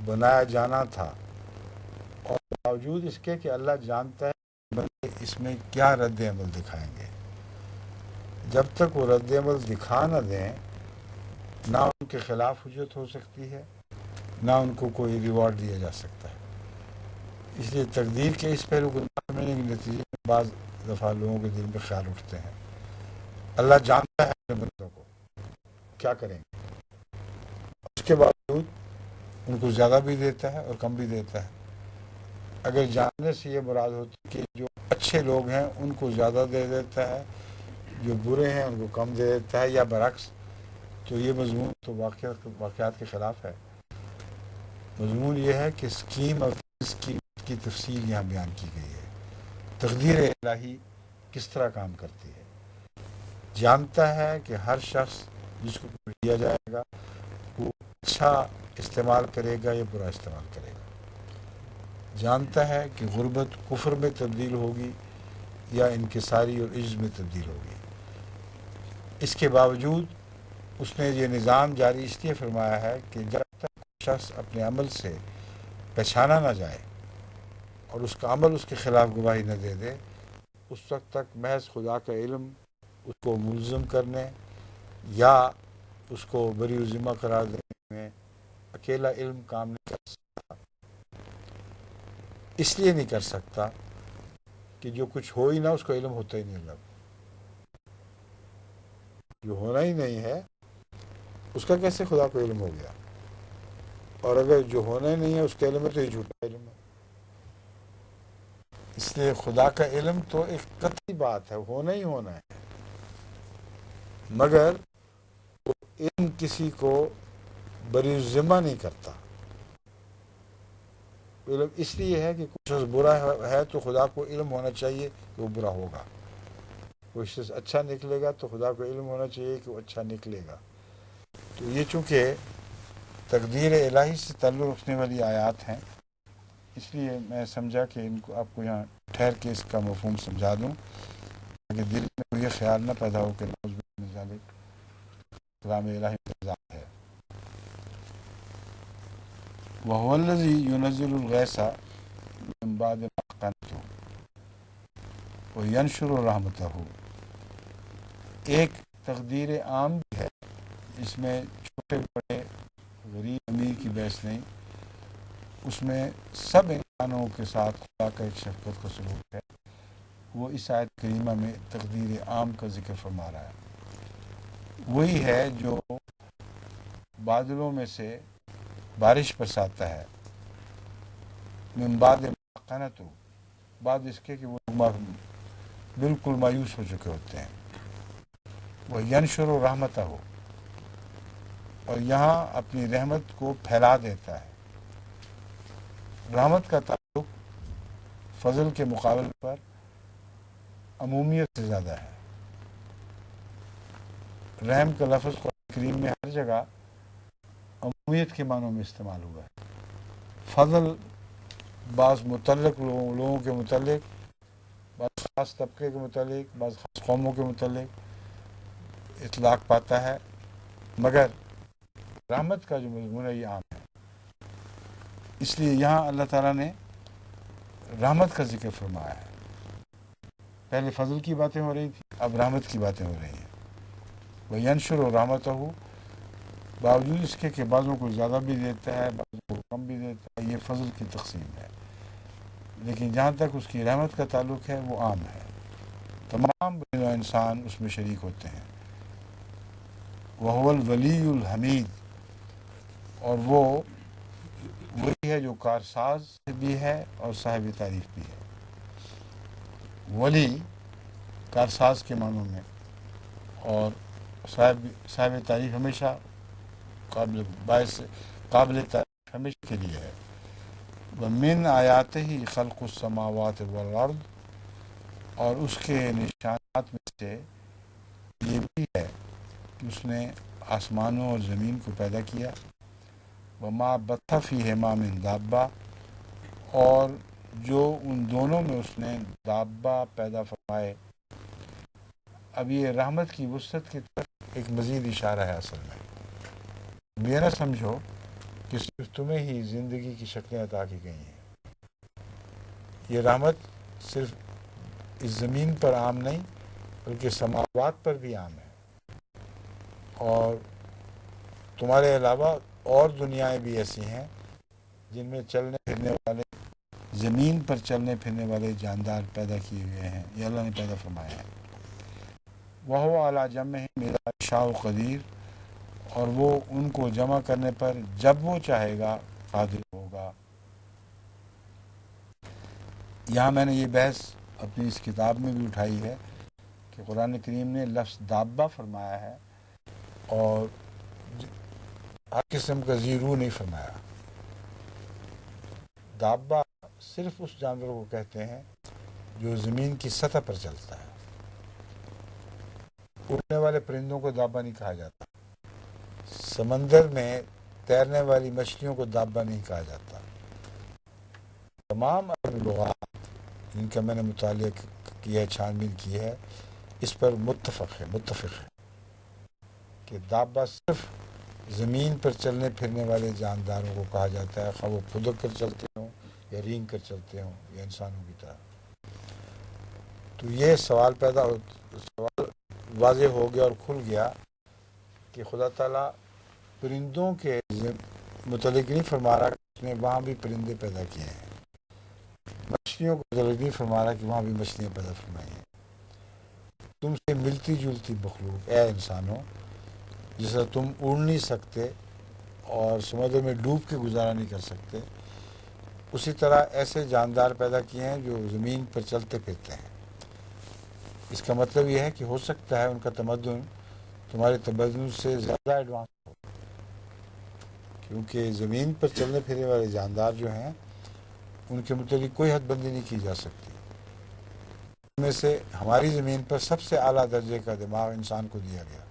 بنایا جانا تھا، اور باوجود اس کے کہ اللہ جانتا ہے بندے اس میں کیا رد عمل دکھائیں گے. جب تک وہ رد عمل دکھا نہ دیں نہ ان کے خلاف حجت ہو سکتی ہے، نہ ان کو کوئی ریوارڈ دیا جا سکتا ہے. اس لیے تقدیر کے اس پہلو کو سمجھنے کے نتیجے میں بعض دفعہ لوگوں کے دل میں خیال اٹھتے ہیں اللہ جانتا ہے اپنے بندوں کو کیا کریں گے، اس کے باوجود ان کو زیادہ بھی دیتا ہے اور کم بھی دیتا ہے. اگر جاننے سے یہ مراد ہوتی کہ جو اچھے لوگ ہیں ان کو زیادہ دے دیتا ہے، جو برے ہیں ان کو کم دے دیتا ہے، یا برعکس، تو یہ مضمون تو واقعات کے خلاف ہے. مضمون یہ ہے کہ اسکیم اور کی تفصیل یہاں بیان کی گئی ہے. تقدیر الہی کس طرح کام کرتی ہے. جانتا ہے کہ ہر شخص جس کو دیا جائے گا وہ اچھا استعمال کرے گا یا برا استعمال کرے گا. جانتا ہے کہ غربت کفر میں تبدیل ہوگی یا انکساری اور عجز میں تبدیل ہوگی. اس کے باوجود اس نے یہ نظام جاری اس لیے فرمایا ہے کہ جب تک شخص اپنے عمل سے پہچانا نہ جائے اور اس کا عمل اس کے خلاف گواہی نہ دے دے، اس وقت تک محض خدا کا علم اس کو ملزم کرنے یا اس کو بری و ذمہ قرار دینے میں اکیلا علم کام نہیں کر سکتا. اس لیے نہیں کر سکتا کہ جو کچھ ہو ہی نہ اس کو علم ہوتا ہی نہیں. لگ جو ہونا ہی نہیں ہے اس کا کیسے خدا کو علم ہو گیا، اور اگر جو ہونا ہی نہیں ہے اس کے علم ہے تو یہ جھوٹا علم ہے. اس لیے خدا کا علم تو ایک قطعی بات ہے، ہونا ہی ہونا ہے، مگر وہ علم کسی کو بری ذمہ نہیں کرتا. علم اس لیے ہے کہ کچھ شخص برا ہے تو خدا کو علم ہونا چاہیے کہ وہ برا ہوگا. کوئی شخص اچھا نکلے گا تو خدا کو علم ہونا چاہیے کہ وہ اچھا نکلے گا. تو یہ چونکہ تقدیر الہی سے تعلق رکھنے والی آیات ہیں، اس لیے میں سمجھا کہ ان کو آپ کو یہاں ٹھہر کے اس کا مفہوم سمجھا دوں تاکہ دل میں یہ خیال نہ پیدا ہو کہ نعوذ باللہ من ذالک کلام الہی مذاق ہے۔ وَهُوَ الَّذِي يُنَزِّلُ الْغَيْثَ مِن بَعْدِ مَا قَنَطُوا وَيَنشُرُ رَحْمَتَهُ، ایک تقدیر عام بھی ہے، اس میں چھوٹے بڑے غریب امیر کی بحث نہیں، اس میں سب انسانوں کے ساتھ خدا کا ایک شفقت کا سلوک ہے، وہ اس آیت کریمہ میں تقدیر عام کا ذکر فرما رہا ہے۔ وہی ہے جو بادلوں میں سے بارش برساتا ہے، من بعد ما قنطوا، بعد اس کے کہ وہ بالکل مایوس ہو چکے ہوتے ہیں، وہ ینشر رحمتہ ہو، اور یہاں اپنی رحمت کو پھیلا دیتا ہے۔ رحمت کا تعلق فضل کے مقابل پر عمومیت سے زیادہ ہے۔ رحم کا لفظ قرآن کریم میں ہر جگہ عمومیت کے معنوں میں استعمال ہوا ہے۔ فضل بعض متعلق لوگوں کے متعلق، بعض خاص طبقے کے متعلق، بعض خاص قوموں کے متعلق اطلاق پاتا ہے، مگر رحمت کا جو مضمون ہے یہ عام ہے۔ اس لیے یہاں اللہ تعالیٰ نے رحمت کا ذکر فرمایا ہے۔ پہلے فضل کی باتیں ہو رہی تھیں، اب رحمت کی باتیں ہو رہی ہیں۔ وہ ینشر و رحمتہ، باوجود اس کے کہ بعضوں کو زیادہ بھی دیتا ہے بعضوں کو کم بھی دیتا ہے، یہ فضل کی تقسیم ہے، لیکن جہاں تک اس کی رحمت کا تعلق ہے وہ عام ہے، تمام بنی نوع انسان اس میں شریک ہوتے ہیں۔ وَهُوَ الْوَلِيُّ الْحَمِيدُ، اور وہ وہی ہے جو کارساز بھی ہے اور صاحب تعریف بھی ہے۔ ولی کارساز کے معنوں میں، اور صاحب تعریف ہمیشہ قابل تعریف ہمیشہ کے لیے ہے۔ وَمِنْ آیاتِهِ خَلْقُ السَّمَاوَاتِ وَالْأَرْضِ، اور اس کے نشانات میں سے یہ بھی ہے کہ اس نے آسمانوں اور زمین کو پیدا کیا، وَمَا بَثَّ فِيهِمَا مِن دَابَّةٍ، اور جو ان دونوں میں اس نے دابہ پیدا فرمائے۔ اب یہ رحمت کی وسعت کی طرف ایک مزید اشارہ ہے اصل میں۔ یہ نہ سمجھو کہ صرف تمہیں ہی زندگی کی شکلیں عطا کی گئی ہیں، یہ رحمت صرف اس زمین پر عام نہیں بلکہ سماوات پر بھی عام ہے، اور تمہارے علاوہ اور دنیایں بھی ایسی ہیں جن میں چلنے پھرنے والے، زمین پر چلنے پھرنے والے جاندار پیدا کیے ہوئے ہیں، یہ اللہ نے پیدا فرمایا ہے۔ وَهُوَ عَلَىٰ جَمْعِهِمْ إِذَا يَشَاءُ قَدِيرٌ، اور وہ ان کو جمع کرنے پر جب وہ چاہے گا قادر ہوگا۔ یہاں میں نے یہ بحث اپنی اس کتاب میں بھی اٹھائی ہے کہ قرآن کریم نے لفظ دابہ فرمایا ہے اور ہر قسم کا زیرو نہیں فرمایا۔ دابہ صرف اس جانور کو کہتے ہیں جو زمین کی سطح پر چلتا ہے، اڑنے والے پرندوں کو دابہ نہیں کہا جاتا، سمندر میں تیرنے والی مچھلیوں کو دابہ نہیں کہا جاتا۔ تمام عربی لغات جن کا میں نے مطالعہ کیا ہے، چھان بین کی ہے، اس پر متفق ہے کہ دابہ صرف زمین پر چلنے پھرنے والے جانداروں کو کہا جاتا ہے، خواہ وہ پھدک کر چلتے ہوں یا رینگ کر چلتے ہوں یا انسانوں کی طرح۔ تو یہ سوال واضح ہو گیا اور کھل گیا کہ خدا تعالیٰ پرندوں کے متعلق نہیں فرما رہا کہ اس نے وہاں بھی پرندے پیدا کیے ہیں، مچھلیوں کو متعلق نہیں فرما رہا کہ وہاں بھی مچھلیاں پیدا فرمائی ہیں۔ تم سے ملتی جلتی مخلوق اے انسانوں، جس طرح تم اڑ نہیں سکتے اور سمندر میں ڈوب کے گزارا نہیں کر سکتے، اسی طرح ایسے جاندار پیدا کیے ہیں جو زمین پر چلتے پھرتے ہیں۔ اس کا مطلب یہ ہے کہ ہو سکتا ہے ان کا تمدن تمہارے تمدن سے زیادہ ایڈوانس ہو، کیونکہ زمین پر چلنے پھرنے والے جاندار جو ہیں ان کے متعلق کوئی حد بندی نہیں کی جا سکتی۔ ان میں سے ہماری زمین پر سب سے اعلیٰ درجے کا دماغ انسان کو دیا گیا۔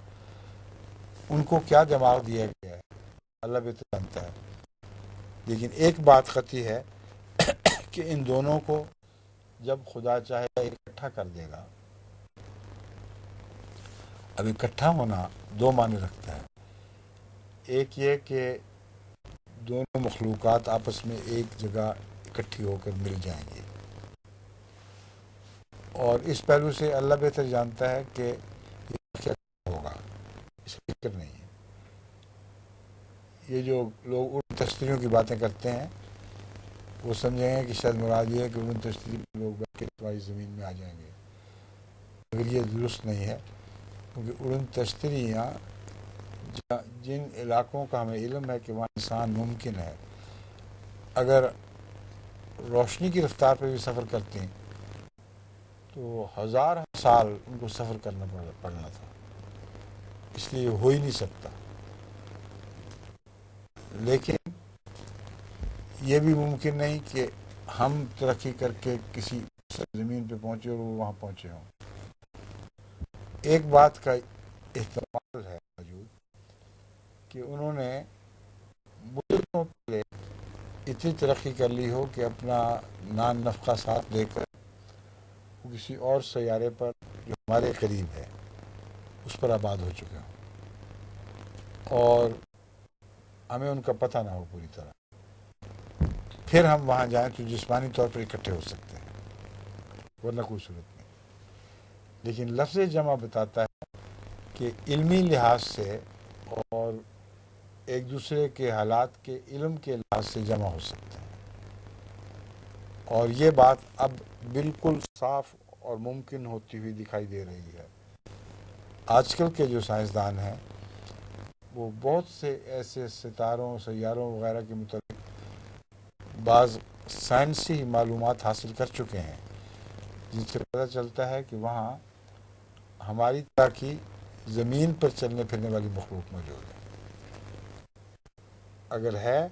ان کو کیا دماغ دیا گیا ہے؟ اللہ بہتر جانتا ہے. لیکن ایک بات قطعی ہے کہ ان دونوں کو جب خدا چاہے اکٹھا کر دے گا. اب اکٹھا ہونا دو معنی رکھتا ہے. ایک یہ کہ دونوں مخلوقات آپس میں ایک جگہ اکٹھی ہو کر مل جائیں گے، اور اس پہلو سے اللہ بہتر جانتا ہے کہ یہ کیا ہوگا، اس کی فکر نہیں ہے. یہ جو لوگ اڑن تشتریوں کی باتیں کرتے ہیں وہ سمجھیں گے کہ شاید مراد یہ ہے کہ اڑن تشتری لوگ بیٹھ کے تمہاری زمین میں آ جائیں گے، مگر یہ درست نہیں ہے. کیونکہ اڑن تشتریاں جن علاقوں کا ہمیں علم ہے کہ وہاں انسان ممکن ہے، اگر روشنی کی رفتار پہ بھی سفر کرتے ہیں تو 1000 سال ان کو سفر کرنا پڑنا تھا، اس لیے ہو ہی نہیں سکتا. لیکن یہ بھی ممکن نہیں کہ ہم ترقی کر کے کسی زمین پہ پہنچے اور وہ وہاں پہنچے ہوں. ایک بات کا احتمال ہے موجود کہ انہوں نے بزرگوں پہلے اتنی ترقی کر لی ہو کہ اپنا نان نفقہ ساتھ دے کر وہ کسی اور سیارے پر جو ہمارے قریب ہے اس پر آباد ہو چکے ہوں، اور ہمیں ان کا پتہ نہ ہو پوری طرح. پھر ہم وہاں جائیں تو جسمانی طور پر اکٹھے ہو سکتے ہیں، ورنہ کوئی صورت نہیں. لیکن لفظ جمع بتاتا ہے کہ علمی لحاظ سے اور ایک دوسرے کے حالات کے علم کے لحاظ سے جمع ہو سکتے ہیں، اور یہ بات اب بالکل صاف اور ممکن ہوتی ہوئی دکھائی دے رہی ہے. آج کل کے جو سائنسدان ہیں وہ بہت سے ایسے ستاروں، سیاروں وغیرہ کے متعلق بعض سائنسی معلومات حاصل کر چکے ہیں جن سے پتہ چلتا ہے کہ وہاں ہماری طرح کی زمین پر چلنے پھرنے والی مخلوق موجود ہے. اگر ہے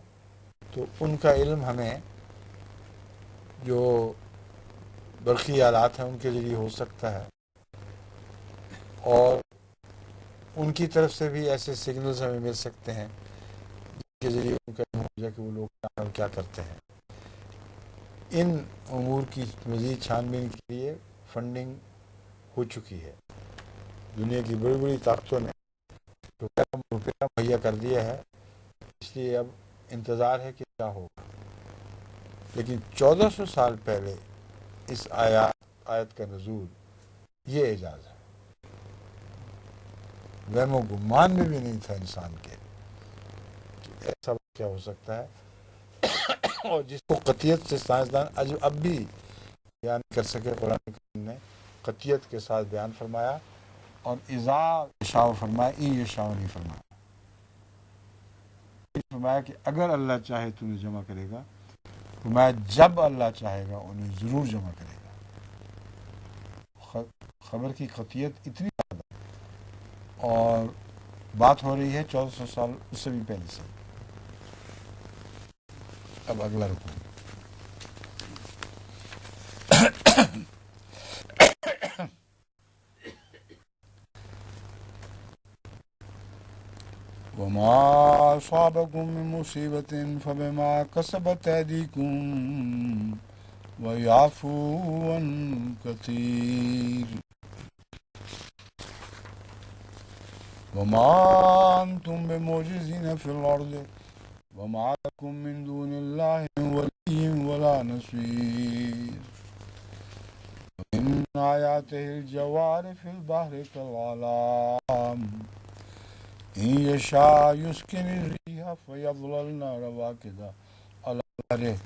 تو ان کا علم ہمیں جو برقی آلات ہیں ان کے ذریعے ہو سکتا ہے، اور ان کی طرف سے بھی ایسے سگنلز ہمیں مل سکتے ہیں جن کے ذریعے ان کا علم ہو جائے کہ وہ لوگ کیا کرتے ہیں. ان امور کی مزید چھان بین کے لیے فنڈنگ ہو چکی ہے. دنیا کی بڑی بڑی طاقتوں نے روپیہ مہیا کر دیا ہے، اس لیے اب انتظار ہے کہ کیا ہوگا. لیکن 1400 سال پہلے اس آیت کا نزول یہ اعجاز ہے. وہم و گمان میں بھی نہیں تھا انسان کے کہ ایسا کیا ہو سکتا ہے، اور جس کو قطعیت سے سائنسدان اب بھی بیان کر سکے. قرآن کریم نے قطعیت کے ساتھ بیان فرمایا، اور اذا یشاء فرمایا، ای یشاء نہیں فرمایا. فرمایا کہ اگر اللہ چاہے تو انہیں جمع کرے گا، فرمایا جب اللہ چاہے گا انہیں ضرور جمع کرے گا. خبر کی قطعیت اتنی زیادہ، اور بات ہو رہی ہے 1400 سال اس سے بھی پہلے سے. اب اگلا رکن وما أصابكم من مصيبة فبما كسبت أيديكم ويعفو عن كثير وما أنتم بمعجزين في الأرض وما لكم من دون الله ولي ولا نصير ومن آياته الجوار في البحر كالأعلام إن يشاء يسكن الريح فيظللن رواكد على ظهره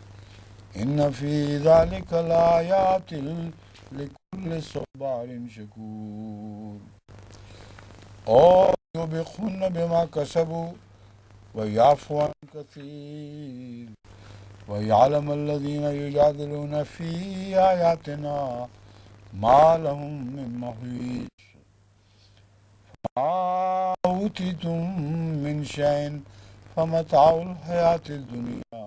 إن في ذلك لآيات لكل صبار شكور. اور يوبقون بما كسبوا ويعفو عن كثير ويعلم الذين يجادلون في آياتنا ما لهم من محيص. ما أوتيتم من شيء فمتاع الحياة الدنيا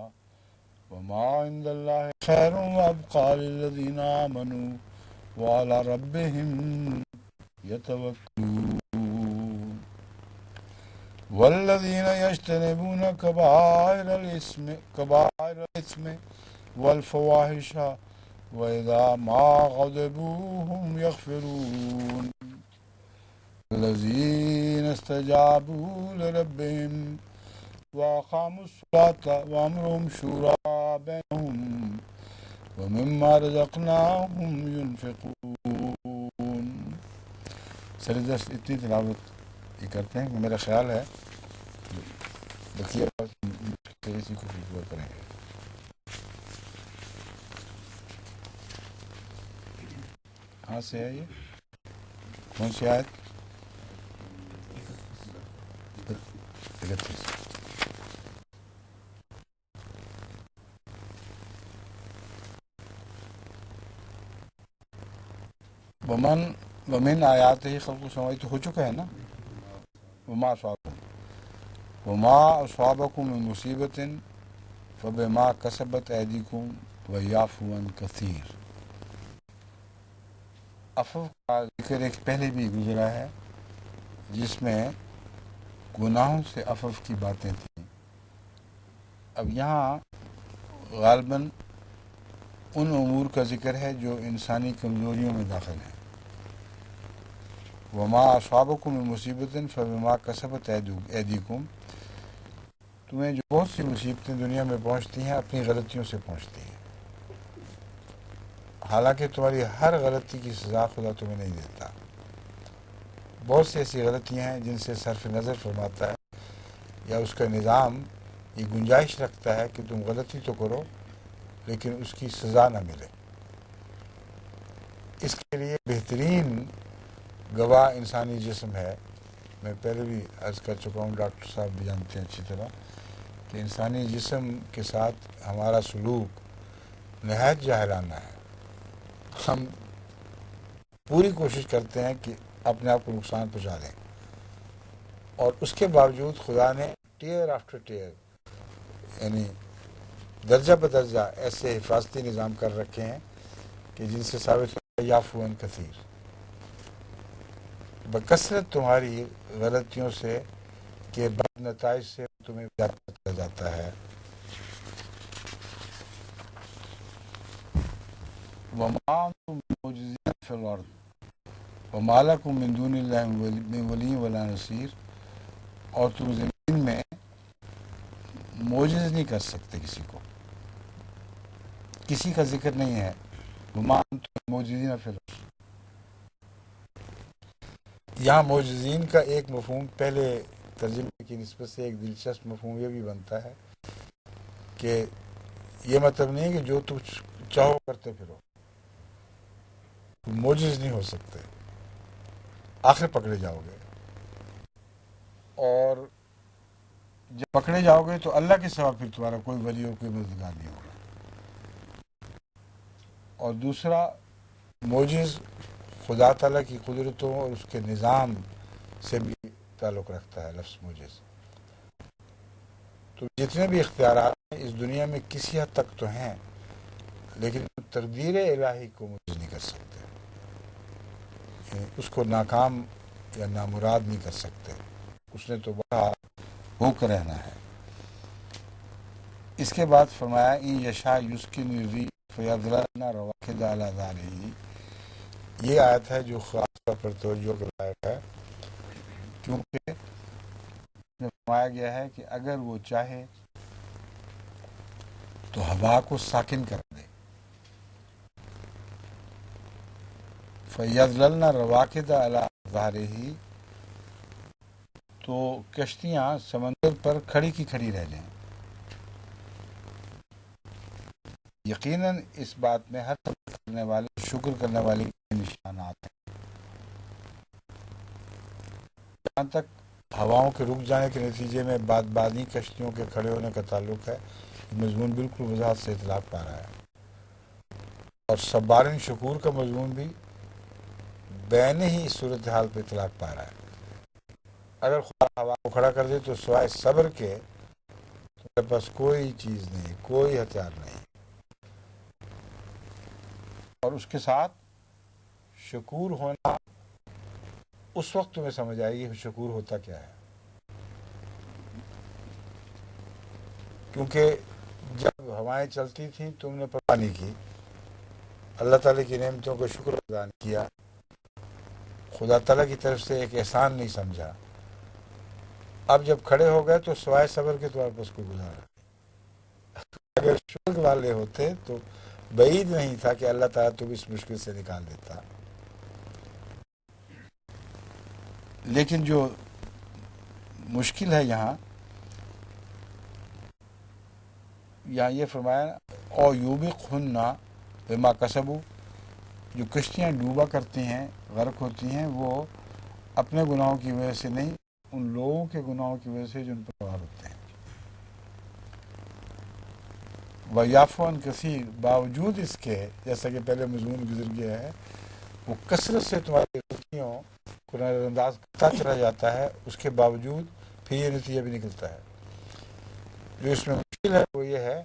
وما عند الله خير وأبقى للذين آمنوا وعلى ربهم يتوكلون. والذین یجتنبون کبائر الاسم والفواحش وَإِذَا مَا غَضِبُوا هُمْ يَغْفِرُونَ الَّذِينَ اسْتَجَابُوا لِرَبِّهِمْ وَأَقَامُوا الصَّلَاةَ وَأَمْرُهُمْ شُورَى بَيْنَهُمْ وَمِمَّا رَزَقْنَاهُمْ يُنْفِقُونَ. سردست اتنی تلاوت یہ کرتے ہیں کہ میرا خیال ہے بقیہ اسی کو پورا کریں گے. کہاں سے ہے یہ؟ کون سی آیت؟ 31. ومن آیات ہی خلق السماوات تو ہو چکا ہے نا. وما اصابکم من مصیبت فبما کسبت ایدیکم ویعفو عن کثیر. عفو کا ذکر ایک پہلے بھی گزرا ہے جس میں گناہوں سے عفو کی باتیں تھیں. اب یہاں غالباً ان امور کا ذکر ہے جو انسانی کمزوریوں میں داخل ہیں. وما اصابکم من مصیبت فبما کسبت ایدیکم. تمہیں جو بہت سی مصیبتیں دنیا میں پہنچتی ہیں اپنی غلطیوں سے پہنچتی ہیں، حالانکہ تمہاری ہر غلطی کی سزا خدا تمہیں نہیں دیتا. بہت سی ایسی غلطیاں ہیں جن سے صرف نظر فرماتا ہے یا اس کا نظام یہ گنجائش رکھتا ہے کہ تم غلطی تو کرو لیکن اس کی سزا نہ ملے. اس کے لیے بہترین گواہ انسانی جسم ہے. میں پہلے بھی عرض کر چکا ہوں، ڈاکٹر صاحب بھی جانتے ہیں اچھی طرح کہ انسانی جسم کے ساتھ ہمارا سلوک نہایت جاہلانہ ہے. ہم پوری کوشش کرتے ہیں کہ اپنے آپ کو نقصان پہنچا دیں، اور اس کے باوجود خدا نے ٹیئر آفٹر ٹیئر یعنی درجہ بدرجہ ایسے حفاظتی نظام کر رکھے ہیں کہ جن سے ثابت ہے یعفو عن کثیر. بکثرت تمہاری غلطیوں سے کے بد نتائج سے تمہیں بچایا جاتا ہے. وما انتم معجزین فی الارض وما لکم من دون اللہ من ولی ولا نصیر. اور تم زمین میں معجز نہیں کر سکتے کسی کو، کسی کا ذکر نہیں ہے. وما انتم معجزین فی الارض. یہاں معجزین کا ایک مفہوم پہلے ترجمے کی نسبت سے ایک دلچسپ مفہوم یہ بھی بنتا ہے کہ یہ مطلب نہیں کہ جو تم چاہو کرتے پھرو، تم معجز نہیں ہو سکتے، آخر پکڑے جاؤ گے. اور جب پکڑے جاؤ گے تو اللہ کے سوا پھر تمہارا کوئی ولی اور کوئی مددگار نہیں ہوگا. اور دوسرا معجز خدا تعالیٰ کی قدرتوں اور اس کے نظام سے بھی تعلق رکھتا ہے لفظ معجز. تو جتنے بھی اختیارات ہیں اس دنیا میں کسی حد تک تو ہیں، لیکن تقدیر الہی کو معجز نہیں کر سکتے، اس کو ناکام یا نامراد نہیں کر سکتے. اس نے تو بڑا ہو کر رہنا ہے. اس کے بعد فرمایا ان یشاء یسکن الرریح فیظللن رواکد علی ظہرہ. یہ آیت ہے جو خاص طور پر توجہ کے لائق ہے، کیونکہ فرمایا گیا ہے کہ اگر وہ چاہے تو ہوا کو ساکن کر دے. فیظللن رواکد علی ظہرہ، تو کشتیاں سمندر پر کھڑی کی کھڑی رہ جائیں. یقیناً اس بات میں ہر صبر کرنے والے شکر کرنے والے کے نشانات ہیں. جہاں تک ہواؤں کے رک جانے کے نتیجے میں بادبانی کشتیوں کے کھڑے ہونے کا تعلق ہے، مضمون بالکل وضاحت سے اطلاق پا رہا ہے. اور صبارن شکور کا مضمون بھی بین ہی اس صورتحال پہ اطلاق پا رہا ہے. اگر خدا ہوا کو کھڑا کر دے تو سوائے صبر کے تمہارے پاس کوئی چیز نہیں، کوئی ہتھیار نہیں. اور اس کے ساتھ شکور ہونا اس وقت تمہیں سمجھ آئے گی شکور ہوتا کیا ہے. کیونکہ جب ہوائیں چلتی تھیں تم نے پرواہ نہیں کی، اللہ تعالیٰ کی نعمتوں کو شکر ادا نہیں کیا، خدا تعالیٰ کی طرف سے ایک احسان نہیں سمجھا. اب جب کھڑے ہو گئے تو سوائے صبر کے تمہارے پاس کوئی گزارا. اگر شکر والے ہوتے تو بعید نہیں تھا کہ اللہ تعالیٰ تم اس مشکل سے نکال دیتا. لیکن جو مشکل ہے یہاں یہ فرمایا او یوبقہن بما کسبوا، جو کشتیاں ڈوبا کرتی ہیں، غرق ہوتی ہیں، وہ اپنے گناہوں کی وجہ سے نہیں، ان لوگوں کے گناہوں کی وجہ سے جن پر سوار ہوتے ہیں. وَيَعْفُو عَنْ کثیر، باوجود اس کے، جیسا کہ پہلے مضمون گزر گیا ہے، وہ کثرت سے تمہاری غلطیوں کو نظر انداز کرتا چلا جاتا ہے، اس کے باوجود پھر یہ نتیجہ بھی نکلتا ہے. جو اس میں مشکل ہے وہ یہ ہے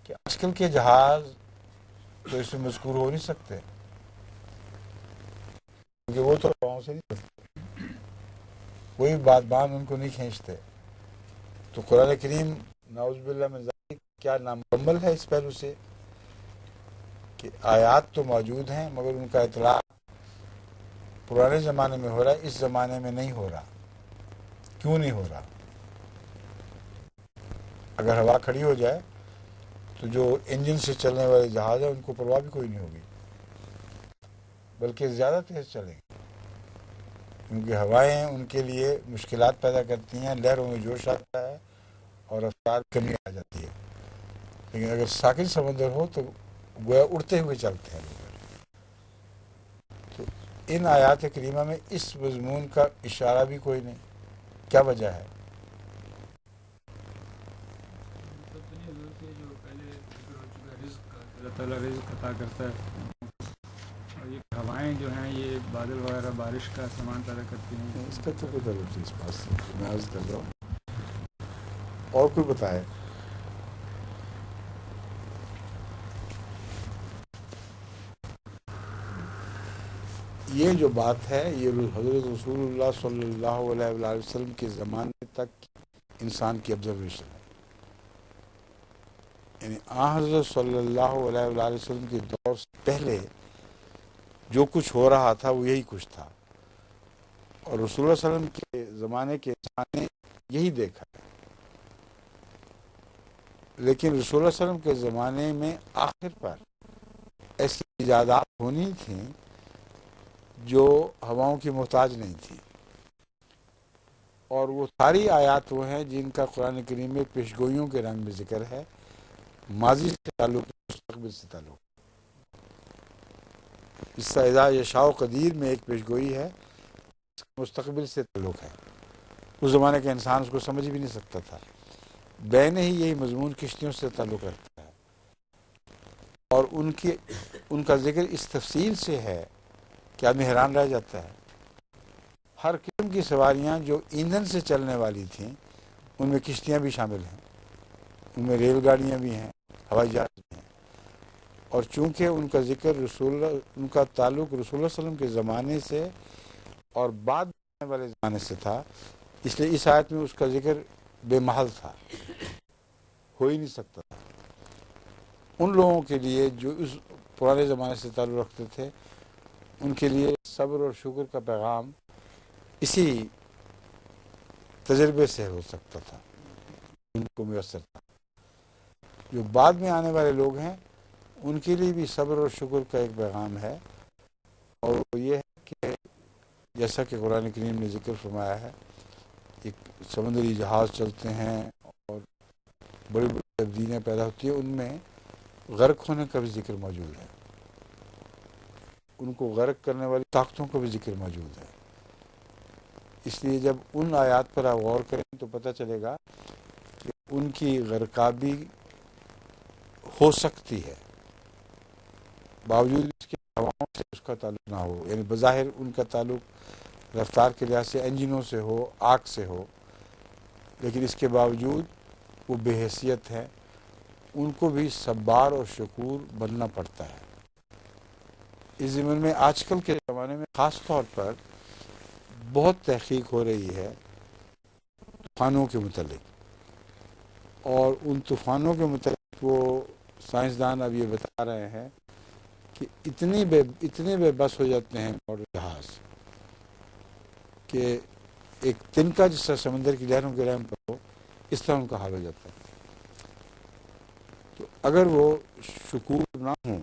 کہ آج کل کے جہاز تو اس میں مذکور ہو نہیں سکتے، کیونکہ وہ تو ہواؤں سے نہیں چلتے، کوئی بادبان ان کو نہیں کھینچتے. تو قرآن کریم نعوذ باللہ من ذالک کیا نامکمل ہے اس پہلو سے کہ آیات تو موجود ہیں مگر ان کا اطلاع پرانے زمانے میں ہو رہا ہے، اس زمانے میں نہیں ہو رہا. کیوں نہیں ہو رہا؟ اگر ہوا کھڑی ہو جائے تو جو انجن سے چلنے والے جہاز ہیں ان کو پرواہ بھی کوئی نہیں ہوگی، بلکہ زیادہ تیز چلیں گے، کیونکہ ہوائیں ان کے لیے مشکلات پیدا کرتی ہیں، لہروں میں جوش آتا ہے اور رفتار کمی آ جاتی ہے. لیکن اگر ساکن سمندر ہو تو گویا اڑتے ہوئے چلتے ہیں. تو ان آیات کریمہ میں اس مضمون کا اشارہ بھی کوئی نہیں. کیا وجہ ہے؟ اللہ تعالیٰ رزق عطا کرتا ہے، اور یہ ہوائیں جو ہیں یہ بادل وغیرہ بارش کا سامان پیدا کرتی ہیں. اس کا تو کوئی تعلق نہیں اس بات سے، میں عرض کر رہا ہوں. اور کوئی بتائے؟ یہ جو بات ہے یہ حضرت رسول اللہ صلی اللہ علیہ وآلہ وسلم کے زمانے تک انسان کی آبزرویشن ہے. یعنی حضرت صلی اللہ علیہ وآلہ وسلم کے دور سے پہلے جو کچھ ہو رہا تھا وہ یہی کچھ تھا، اور رسول اللہ صلی اللہ علیہ وسلم کے زمانے کے انسان نے یہی دیکھا ہے. لیکن رسول اللہ صلی اللہ علیہ وسلم کے زمانے میں آخر پر ایسی ایجادات ہونی تھیں جو ہواؤں کی محتاج نہیں تھی، اور وہ ساری آیات وہ ہیں جن کا قرآن کریم میں پیشگوئیوں کے رنگ میں ذکر ہے، ماضی سے تعلق، مستقبل سے تعلق. اس سے اذا یشاء قدیر میں ایک پیشگوئی ہے، مستقبل سے تعلق ہے. اس زمانے کا انسان اس کو سمجھ بھی نہیں سکتا تھا. بین ہی یہی مضمون کشتیوں سے تعلق رکھتا ہے، اور ان کا ذکر اس تفصیل سے ہے کہ آدمی حیران رہ جاتا ہے. ہر قسم کی سواریاں جو ایندھن سے چلنے والی تھیں ان میں کشتیاں بھی شامل ہیں، ان میں ریل گاڑیاں بھی ہیں، ہوائی جہاز بھی ہیں. اور چونکہ ان کا ذکر ان کا تعلق رسول اللہ صلی اللہ علیہ وسلم کے زمانے سے اور بعد آنے والے زمانے سے تھا، اس لیے اس آیت میں اس کا ذکر بے محل تھا، ہو ہی نہیں سکتا تھا. ان لوگوں کے لیے جو اس پرانے زمانے سے تعلق رکھتے تھے ان کے لیے صبر اور شکر کا پیغام اسی تجربے سے ہو سکتا تھا، ان کو میسر تھا. جو بعد میں آنے والے لوگ ہیں ان کے لیے بھی صبر اور شکر کا ایک پیغام ہے، اور وہ یہ ہے کہ جیسا کہ قرآن کریم نے ذکر فرمایا ہے، ایک سمندری جہاز چلتے ہیں اور بڑی بڑی تبدیلیاں پیدا ہوتی ہیں، ان میں غرق ہونے کا بھی ذکر موجود ہے، ان کو غرق کرنے والی طاقتوں کا بھی ذکر موجود ہے. اس لیے جب ان آیات پر آپ غور کریں تو پتہ چلے گا کہ ان کی غرقابی ہو سکتی ہے باوجود اس کے ہواؤں سے اس کا تعلق نہ ہو. یعنی بظاہر ان کا تعلق رفتار کے لحاظ سے انجنوں سے ہو، آگ سے ہو، لیکن اس کے باوجود وہ بے حیثیت ہے، ان کو بھی صبار اور شکور بننا پڑتا ہے. اس ضمن میں آج کل کے زمانے میں خاص طور پر بہت تحقیق ہو رہی ہے طوفانوں کے متعلق. اور ان طوفانوں کے متعلق وہ سائنسدان اب یہ بتا رہے ہیں کہ اتنے بے بس ہو جاتے ہیں ماڈل جہاز کہ ایک تنکا جس طرح سمندر کی لہروں کے رحم پر ہو، اس طرح ان کا حال ہو جاتا ہے۔ تو اگر وہ شکور نہ ہوں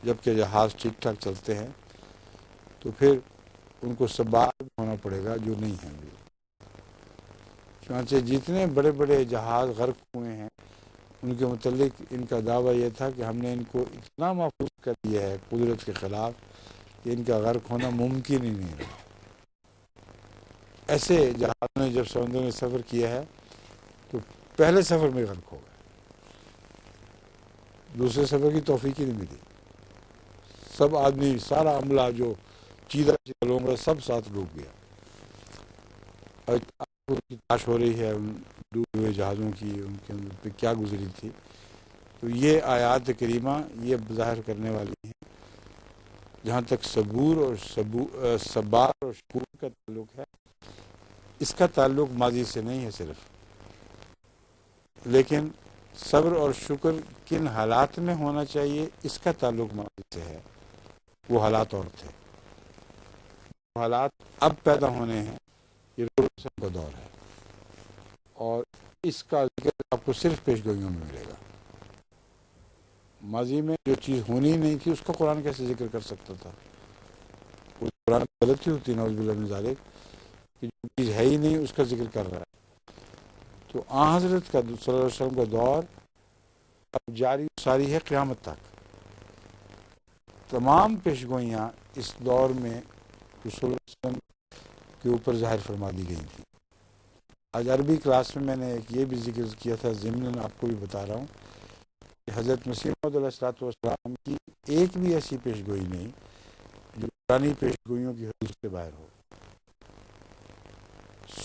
جبکہ جہاز ٹھیک ٹھاک چلتے ہیں تو پھر ان کو سبار ہونا پڑے گا جو نہیں ہیں ابھی۔ چنانچہ جتنے بڑے بڑے جہاز غرق ہوئے ہیں ان کے متعلق ان کا دعویٰ یہ تھا کہ ہم نے ان کو اتنا محفوظ کر دیا ہے قدرت کے خلاف کہ ان کا غرق ہونا ممکن ہی نہیں رہا۔ ایسے جہازوں نے جب سمندر میں سفر کیا ہے تو پہلے سفر میں غرق ہو گئے، دوسرے سفر کی توفیق ہی نہیں ملی۔ سب آدمی، سارا عملہ جو چیدہ لوگوں کا سب ساتھ ڈوب گیا۔ اور کی تلاش ہو رہی ہے ان ڈوبے ہوئے جہازوں کی، ان کے اندر پہ کیا گزری تھی۔ تو یہ آیات کریمہ یہ ظاہر کرنے والی ہیں جہاں تک صبور اور صبار اور شکور کا تعلق ہے، اس کا تعلق ماضی سے نہیں ہے صرف، لیکن صبر اور شکر کن حالات میں ہونا چاہیے اس کا تعلق ماضی سے ہے۔ وہ حالات اور تھے، وہ حالات اب پیدا ہونے ہیں، یہ رسول کا دور ہے، اور اس کا ذکر آپ کو صرف پیشگوئیوں میں ملے گا۔ ماضی میں جو چیز ہونی نہیں تھی اس کا قرآن کیسے ذکر کر سکتا تھا؟ وہ قرآن غلطی ہوتی نعوذ باللہ من ذالک کہ جو چیز ہے ہی نہیں اس کا ذکر کر رہا ہے۔ تو آن حضرت کا صلی اللہ علیہ وسلم کا دور اب جاری ساری ہے قیامت تک۔ تمام پیشگوئیاں اس دور میں رسول اللہ علیہ وسلم کے اوپر ظاہر فرما دی گئی تھی۔ آج عربی کلاس میں نے ایک یہ بھی ذکر کیا تھا، ضمناً آپ کو بھی بتا رہا ہوں کہ حضرت مسیح موعود علیہ السلام کی ایک بھی ایسی پیشگوئی نہیں جو پرانی پیشگوئیوں کی حدود سے باہر ہو۔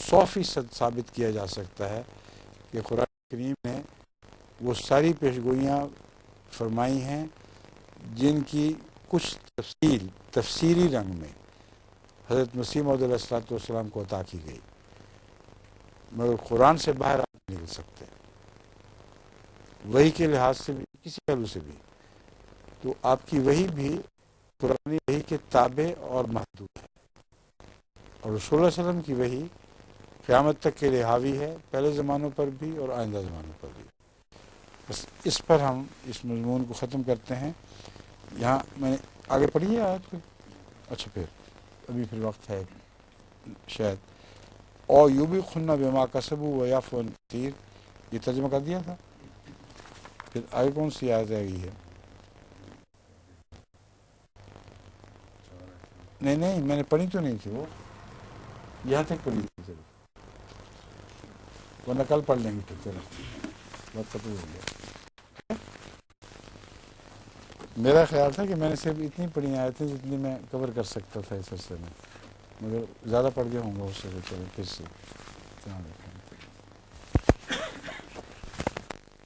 100% ثابت کیا جا سکتا ہے کہ قرآن کریم نے وہ ساری پیشگوئیاں فرمائی ہیں جن کی کچھ تفسیری رنگ میں حضرت مسیح موعود علیہ السلام کو عطا کی گئی، مگر قرآن سے باہر آپ نہیں نکل سکتے، وحی کے لحاظ سے بھی کسی پہلو سے بھی۔ تو آپ کی وحی بھی قرآن وحی کے تابع اور محدود ہے، اور رسول اللہ علیہ وسلم کی وحی قیامت تک کے لیے حاوی ہے، پہلے زمانوں پر بھی اور آئندہ زمانوں پر بھی۔ بس اس پر ہم اس مضمون کو ختم کرتے ہیں۔ یہاں میں نے آگے پڑھی ہے آیت کو، اچھا پھر ابھی پھر وقت ہے شاید۔ اور یوں بھی خنّا بما کسبوا ویعفو عن کثیر، یہ ترجمہ کر دیا تھا۔ پھر آگے کون سی آیت رہ گئی ہے؟ نہیں میں نے پڑھی تو نہیں تھی، وہ یہاں تک پڑھی تھی، چلو ورنہ کل پڑھ لیں گے پھر۔ چلو بات ختم ہو گیا۔ میرا خیال تھا کہ میں نے صرف اتنی پڑھی آیتیں جتنی میں کور کر سکتا تھا اس عرصے میں، مگر زیادہ پڑھ گیا ہوں گا اس سے۔ چلو پھر سے السلام علیکم۔